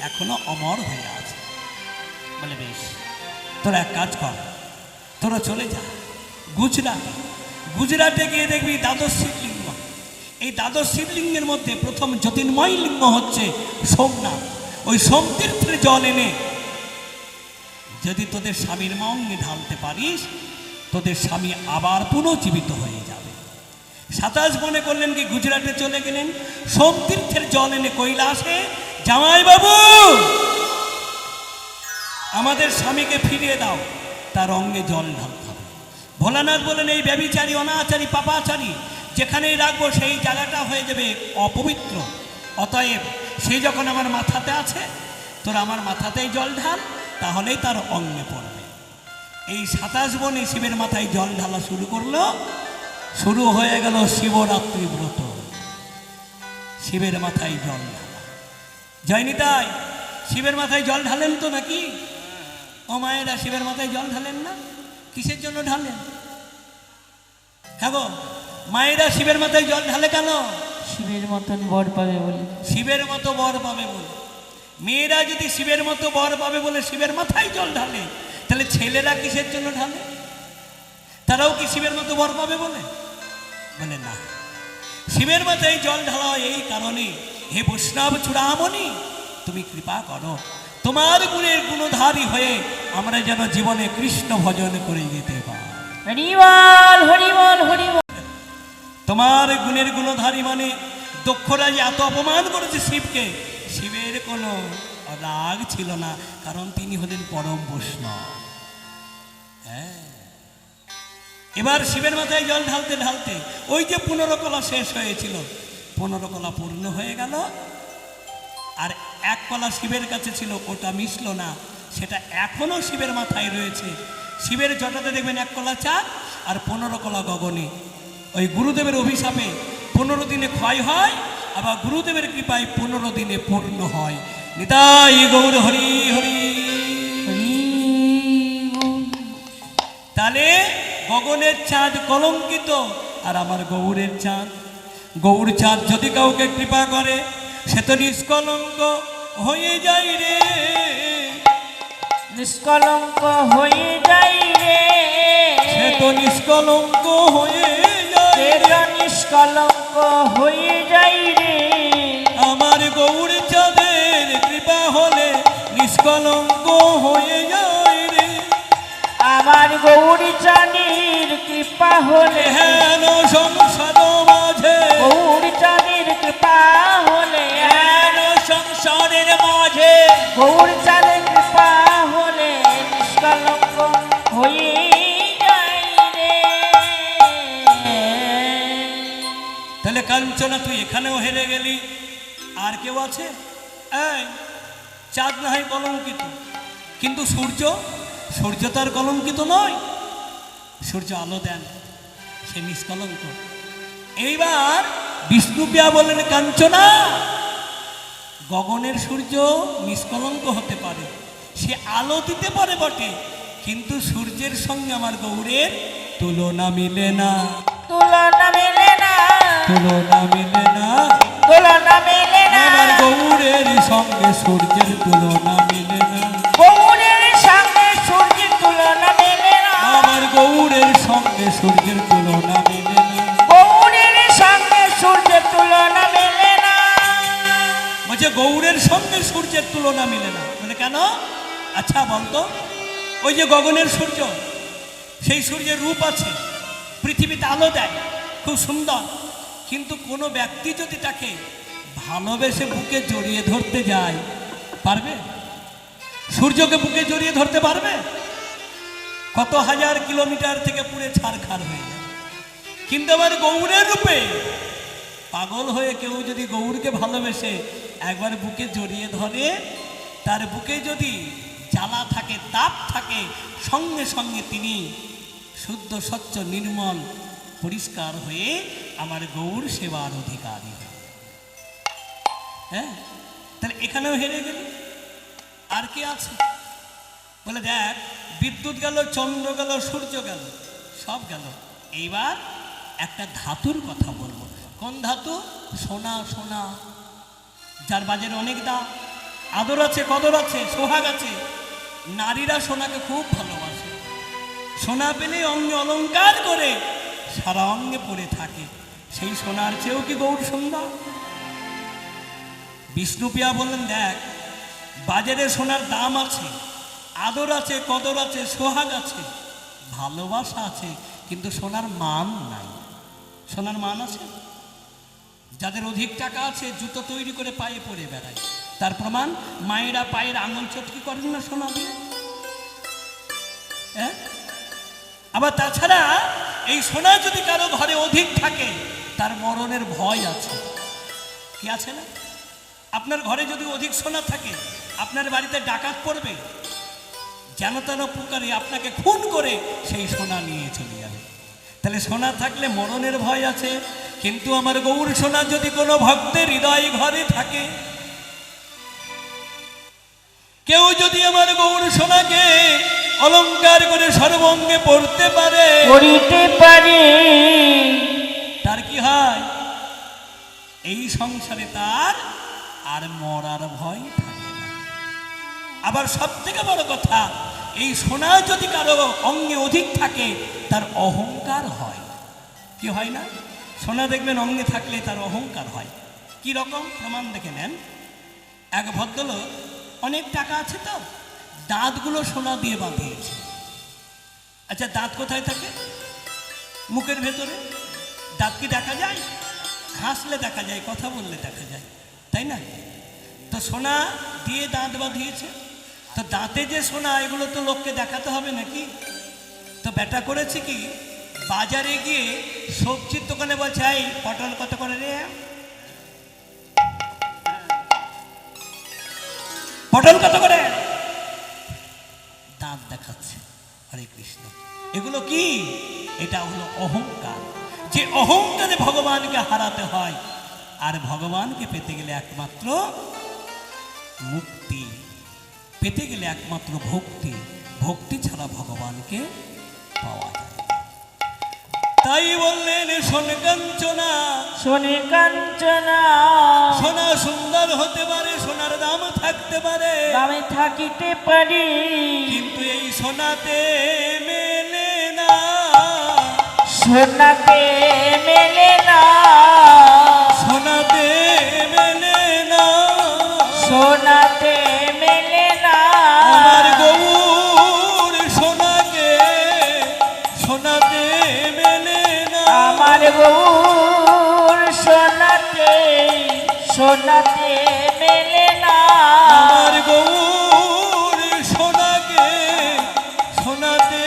এখনো অমর হয়ে আছে। বলে বেশ, তোরা এক কাজ কর, তোরা চলে যা গুজরাটে। গুজরাটে গিয়ে দেখবি দ্বাদশ শিবলিঙ্গ। এই দ্বাদশ শিবলিঙ্গের মধ্যে প্রথম জ্যোতির্ময় লিঙ্গ হচ্ছে সোমনাথ। ওই সোমতীর্থের জল এনে যদি তোদের স্বামীর মঙ্গে ঢালতে পারিস, তোদের স্বামী আবার পুনর্জীবিত হয়ে যাবে। 27 বনে করলেন কি, গুজরাটে চলে গেলেন, সোমতীর্থের জল এনে কৈলাসে, জামাইবাবু আমাদের স্বামীকে ফিরিয়ে দাও, তার অঙ্গে জল ঢালতে হবে। ভোলানাথ বলেন, এই ব্যভিচারী অনাচারী পাপাচারী যেখানেই রাখবো সেই জায়গাটা হয়ে যাবে অপবিত্র, অতএব সেই যখন আমার মাথাতে আছে, তোরা আমার মাথাতেই জল ঢাল, তাহলেই তার অঙ্গে পড়বে। এই 27 বনে শিবের মাথায় জল ঢালা শুরু করলো। শুরু হয়ে গেল শিবরাত্রি ব্রত, শিবের মাথায় জল ঢালা। জয়নিতাই শিবের মাথায় জল ঢালেন তো নাকি? ও মায়েরা শিবের মাথায় জল ঢালেন না? কিসের জন্য ঢালেন? হ্যাঁ গো মায়েরা শিবের মাথায় জল ঢালে কেন? শিবের মতন বর পাবে বলে। শিবের মতো বর পাবে বলে। মেয়েরা যদি শিবের মতো বর পাবে বলে শিবের মাথায় জল ঢালে, তাহলে ছেলেরা কিসের জন্য ঢালে? তারাও কি শিবের মতো বর পাবে বলে? বলে না, শিবের মাথায় জল ঢালা হয় এই কারণে, হে বৈষ্ণব চূড়ামণি তুমি কৃপা করো, তোমার গুণের গুণধারী হয়ে আমরা যেন জীবনে কৃষ্ণ ভজন করে যেতে পারি। হরিবল হরিবল হরিবল। তোমার গুণের গুণধারী মানে দক্ষরা যে এত অপমান করেছে শিবকে, শিবের কোনো রাগ ছিল না, কারণ তিনি হলেন পরম বৈষ্ণব। হ্যাঁ, এবার শিবের মাথায় জল ঢালতে ঢালতে ওই যে 15 কলা শেষ হয়েছিল, 15 কলা পূর্ণ হয়ে গেল। আর 1 কলা শিবের কাছে ছিল, ওটা মিশলো না, সেটা এখনো শিবের মাথায় রয়েছে। শিবের জটাতে দেখবেন 1 কলা চাঁদ আর 15 কলা গগনে। ওই গুরুদেবের অভিশাপে 15 দিনে ক্ষয় হয়, আবার গুরুদেবের কৃপায় 15 দিনে পূর্ণ হয়। নিতাই গৌর হরি হরি। তাহলে গগনের চাঁদ কলঙ্কিত, আর আমার গৌরের চাঁদ, গৌর চাঁদ যদি কাউকে কৃপা করে সে তো নিষ্কলঙ্ক হয়ে যায় রে, নিষ্কলঙ্ক হয়ে যাই রে, সে তো নিষ্কলঙ্ক হয়ে যায় সে তো নিষ্কলঙ্ক হয়ে যাই রে। আমার গৌর চাঁদের কৃপা হলে নিষ্কলঙ্ক হয়ে যায় রে, আমার গৌরী চাঁদের কৃপা হলে, হেন সংসার মাঝে গৌরী চাঁদের কৃপা হলে, হেন সংসারের মাঝে গৌরী চাঁদের কৃপা হলে নিষ্কলঙ্ক হয়ে যাই রে। তাহলে কাঞ্চনা তুই এখানেও হেরে গেলি, আর কেউ আছে? এই চাঁদ না হয় কলঙ্কিত, কিন্তু সূর্য, সূর্য তার কলঙ্কিত নয়, সূর্য আলো দেন, সে নিষ্কলঙ্ক। এইবার বিষ্ণুপ্রিয়া বললেন, কাঞ্চনা গগনের সূর্য নিষ্কলঙ্ক হতে পারে, সে আলো দিতে পারে বটে, কিন্তু সূর্যের সঙ্গে আমার গৌরের তুলনা মিলে না, তুলনা মেলে না, তুলনা মিলে না, তুলনা মেলে না, আমার গৌরের সঙ্গে সূর্যের তুলনা মিলে না, গৌরের সঙ্গে সূর্যের তুলনা মেলে না, আমার গৌরের সঙ্গে সূর্যের তুলনা মিলে না, গৌরের সঙ্গে সূর্যের তুলনা মেলে না। বলছে গৌরের সঙ্গে সূর্যের তুলনা মিলে না, মানে কেন? আচ্ছা বলতো, ওই যে গগনের সূর্য, সেই সূর্যের রূপ আছে, পৃথিবীতে আলো দেয়, খুব সুন্দর, কিন্তু কোনো ব্যক্তি যদি তাকে ভালোবেসে বুকে জড়িয়ে ধরতে যায়, পারবে? সূর্যকে বুকে জড়িয়ে ধরতে পারবে? কত হাজার কিলোমিটার থেকে পুরে ছারখার হয়ে যায়। কিন্তু আমার গৌরের রূপে পাগল হয়ে কেউ যদি গৌরকে ভালোবেসে একবার বুকে জড়িয়ে ধরে, তার বুকে যদি জ্বালা থাকে, তাপ থাকে, সঙ্গে সঙ্গে তিনি শুদ্ধ স্বচ্ছ নির্মল পরিষ্কার হয়ে আমার গৌর সেবার অধিকারী হয়। হ্যাঁ, তাহলে এখানেও হেরে গেল। আর কি আছে? বলে দেখ, বিদ্যুৎ গেল, চন্দ্র গেল, সূর্য গেল, সব গেল। এইবার একটা ধাতুর কথা বলবো। কোন ধাতু? সোনা। সোনা যার বাজারে অনেক দাম, আদর আছে, কদর আছে, সোহাগ আছে। নারীরা সোনাকে খুব ভালোবাসে। সোনা পেলে অঙ্গে অলংকার করে সারা অঙ্গে পড়ে থাকে। সেই সোনার চেয়েও কি গৌর সুন্দর? বিষ্ণুপ্রিয়া বললেন, দেখ, বাজারে সোনার দাম আছে, আদর আছে, কদর আছে, সোহাগ আছে, ভালোবাসা আছে, কিন্তু সোনার মান নাই। সোনার মান আছে? যাদের অধিক টাকা আছে জুতো তৈরি করে পায়ে পরে বেড়ায়। তার প্রমাণ, মায়েরা পায়ের আঙুল চটকি করেন না সোনা দিয়ে। হ্যাঁ, আবার তাছাড়া এই সোনা যদি কারো ঘরে অধিক থাকে, তার মরণের ভয় আছে। কি আছে না? আপনার ঘরে যদি অধিক সোনা থাকে, আপনার বাড়িতে ডাকাত পড়বে, যেন তেন প্রকারে আপনাকে খুন করে সেই সোনা নিয়ে চলে যাবে। তাহলে সোনা থাকলে মরণের ভয় আছে। কিন্তু আমার গৌর সোনা যদি কোনো ভক্তের হৃদয় ঘরে থাকে, কেউ যদি আমার গৌর সোনাকে অলংকার করে সর্বঙ্গে পড়তে পারে, তার কি হয়? এই সংসারে তার আর মরার ভয় থাকে না। আবার সব থেকে বড় কথা, এই সোনা যদি কারো অঙ্গে অধিক থাকে, তার অহংকার হয়। কি হয় না? সোনা দেখবেন অঙ্গে থাকলে তার অহংকার হয়। কি রকম? প্রমাণ দেখে নেন। এক ভদ্রলোক, অনেক টাকা আছে তো, দাঁতগুলো সোনা দিয়ে বাঁধিয়েছে। আচ্ছা, দাঁত কোথায় থাকে? মুখের ভেতরে। দাঁত কি দেখা যায়? হাসলে দেখা যায়, কথা বললে দেখা যায়, তাই না? তো সোনা দিয়ে দাঁত বাঁধিয়েছে। তো দাঁতে যে সোনা, এগুলো তো লোককে দেখাতে হবে নাকি? তো বেটা করেছে কি, বাজারে গিয়ে সবজির দোকানে বলছে, এই পটল কত করে রে? পটল কত করে? দাঁত দেখাচ্ছে। হরে কৃষ্ণ। এগুলো কি? এটা হলো অহংকার। যে অহংকারে ভগবানকে হারাতে হয়। আর ভগবানকে পেতে গেলে একমাত্র মুক্তি, পেতে গেলে একমাত্র ভক্তি। ভক্তি ছাড়া ভগবানকে পাওয়া যায় না। তাই বললেন, শোন কাঞ্চনা, শোনে কাঞ্চনা, সোনা সুন্দর হতে পারে, সোনার দাম থাকতে পারে, দামে থাকিতে পারি, কিন্তু এই সোনাতে মেলে না। সোনাতে মেলে না, সোনাতে মেলে না, সোনাতে মেলে না। আমার গৌর সোনাকে সোনাতে মেলে না। আমার গৌর সোনাতে, সোনাতে মেলে না। আমার গৌর সোনাকে সোনাতে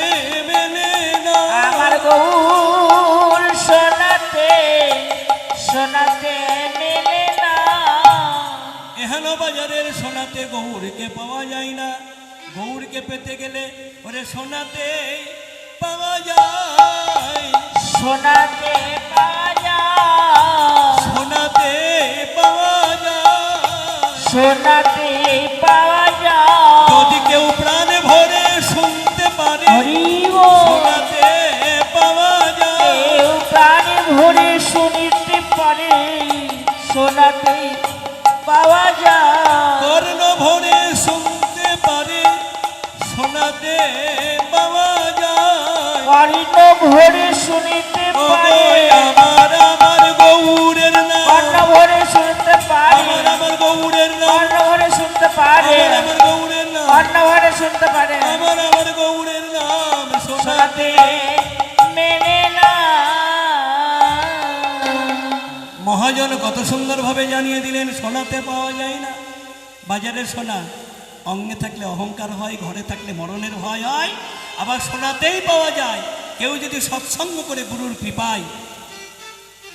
মেলে না। আমার গৌর সোনাতে, সোনাতে মেলে না। এহেন বাজারের সোনাতে গৌরকে পাওয়া যায় না। গৌরকে পেতে গেলে ওরে সোনাতে পাওয়া যায়, সোনাতে পাওয়া যায়, সোনাতে পাওয়া যায়। সোনাতে পাওয়া যায়। যদি কেউ প্রাণে ভরে শুনতে পারে, হরি বল। সোনাতে পাওয়া যায়। কেউ প্রাণে ভরে শুনিতে পারে, সোনাতে পাওয়া যায়। কর্ণ ভরে শুনতে পারে, সোনাতে পাওয়া যায়। কর্ণ ভরে শুনিতে ও পারে, আমার গৌরের নাম, কর্ণ ভরে শুনতে পারে, আমার গৌরের নাম, কর্ণ ভরে শুনতে পারে, আমার গৌরের নাম, কর্ণ ভরে শুনতে পারে। আমার গৌরের নাম সোনাতে। সোনাতে মেলে না। মহাজন কত সুন্দরভাবে জানিয়ে দিলেন, সোনাতে পাওয়া যায় না। বাজারের সোনা অঙ্গে থাকলে অহংকার হয়, ঘরে থাকলে মরণের ভয় হয়। আবার সোনাতেই পাওয়া যায়। কেউ যদি সৎসঙ্গ করে গুরুর কৃপায়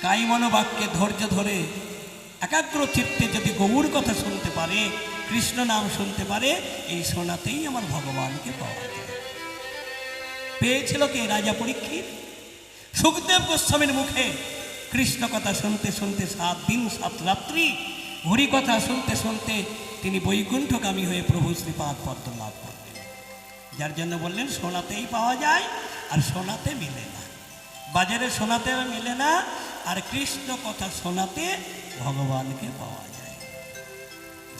কায়মন বাক্যে ধৈর্য ধরে একাগ্র চিত্তে যদি গৌর কথা শুনতে পারে, কৃষ্ণ নাম শুনতে পারে, এই সোনাতেই আমার ভগবানকে পাওয়া যায়। পেয়েছিল কে? রাজা পরীক্ষিত। সুখদেব গোস্বামীর মুখে কৃষ্ণ কথা শুনতে শুনতে 7 দিন 7 রাত্রি হরি কথা শুনতে শুনতে তিনি বৈকুণ্ঠগামী হয়ে প্রভু শ্রীপাদ পদ্ম লাভ করলেন। যার জন্য বললেন সোনাতেই পাওয়া যায়, আর সোনাতে মিলে না। বাজারে সোনাতে মিলে না, আর কৃষ্ণ কথা শোনাতে ভগবানকে পাওয়া যায়।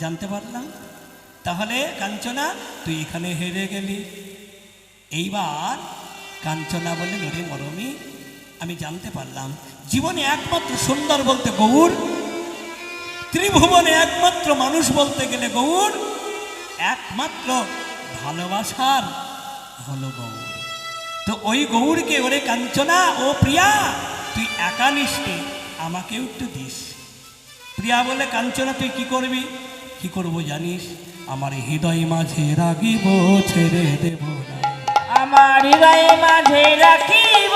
জানতে পারলাম। তাহলে কাঞ্চনা, তুই এখানে হেরে গেলি। এইবার কাঞ্চনা বললেন, ওরে মরমী, আমি জানতে পারলাম জীবনে একমাত্র সুন্দর বলতে গৌর, ত্রিভুবনে একমাত্র মানুষ বলতে গেলে গৌর, একমাত্র ভালোবাসার হলো গৌর। তো ওই গৌরকে, ওরে কাঞ্চনা, ও প্রিয়া, তুই একা নিষ্ঠে, আমাকেও একটু দিস। প্রিয়া বলে, কাঞ্চনা তুই কি করবি? কি করবো জানিস? আমার হৃদয় মাঝে রাগিব, ছেড়ে দেব না। আমার হৃদয় মাঝে রাখিব,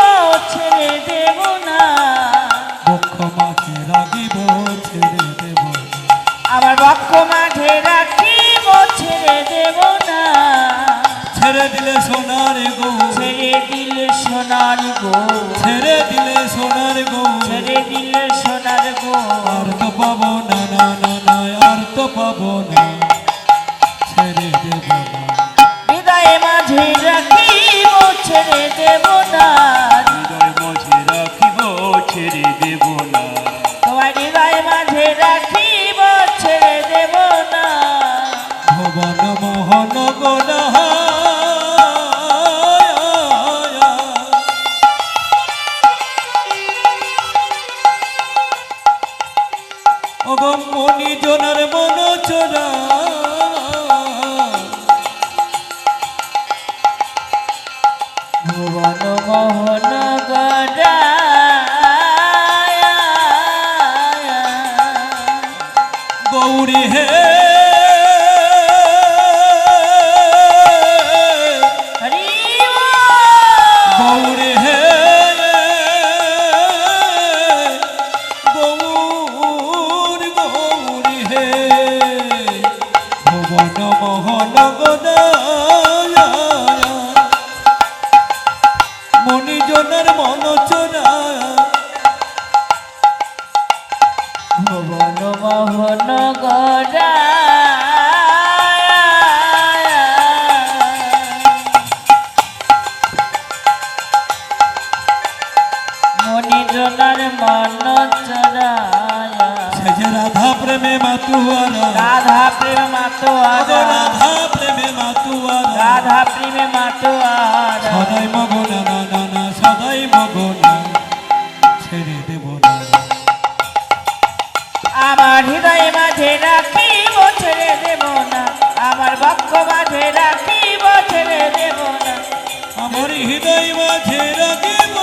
ছেড়ে দেব না। বক্ষ মাঝে রাগিব, ছেড়ে দেব না। আমার বক্ষ মাঝে রাখিব, ছেড়ে দেব না। ছেড়ে দিলে সোনার গো, ছেড়ে দিলে সোনার গো, ছেড়ে দিলে সোনার গো, ছেড়ে দিলে সোনার গো। আর তো পাবো না, না না না, আর তো পাবো না, ছেড়ে দেব না। হৃদয় মাঝে রাখিব, ছেড়ে দেব না। হৃদয় মাঝে রাখিব, ছেড়ে দেব না। তোমার হৃদয় মাঝে রাখিব, ছেড়ে দেব না। ভুবন মোহন গোনা অগম্মনি জনার মন চোরা, ভুবন মোহন গড়া। গৌরী হে হরি গৌরী হে গৌর গৌরী হে ভুবন মোহন গদা মণিজনের মন চোরা। ভুবন মোহন গড়া। মণিজনার মন চড়ায়। সেজে রাধা প্রেমে মাতুয়ারা, রাধা প্রেম মাতোয়ারা, রাধা প্রেমে মাতুয়ারা, রাধা প্রেমে মাতোয়ারা। সদাই মগনা না না না, সদাই মগনা, ছেড়ে দেব না। আমার হৃদয় মাঝে রাখিব, ছেড়ে দেব না। আমার বক্ষ মাঝে রাখিব, ছেড়ে দেব না। আমার হৃদয় মাঝে রাখিব,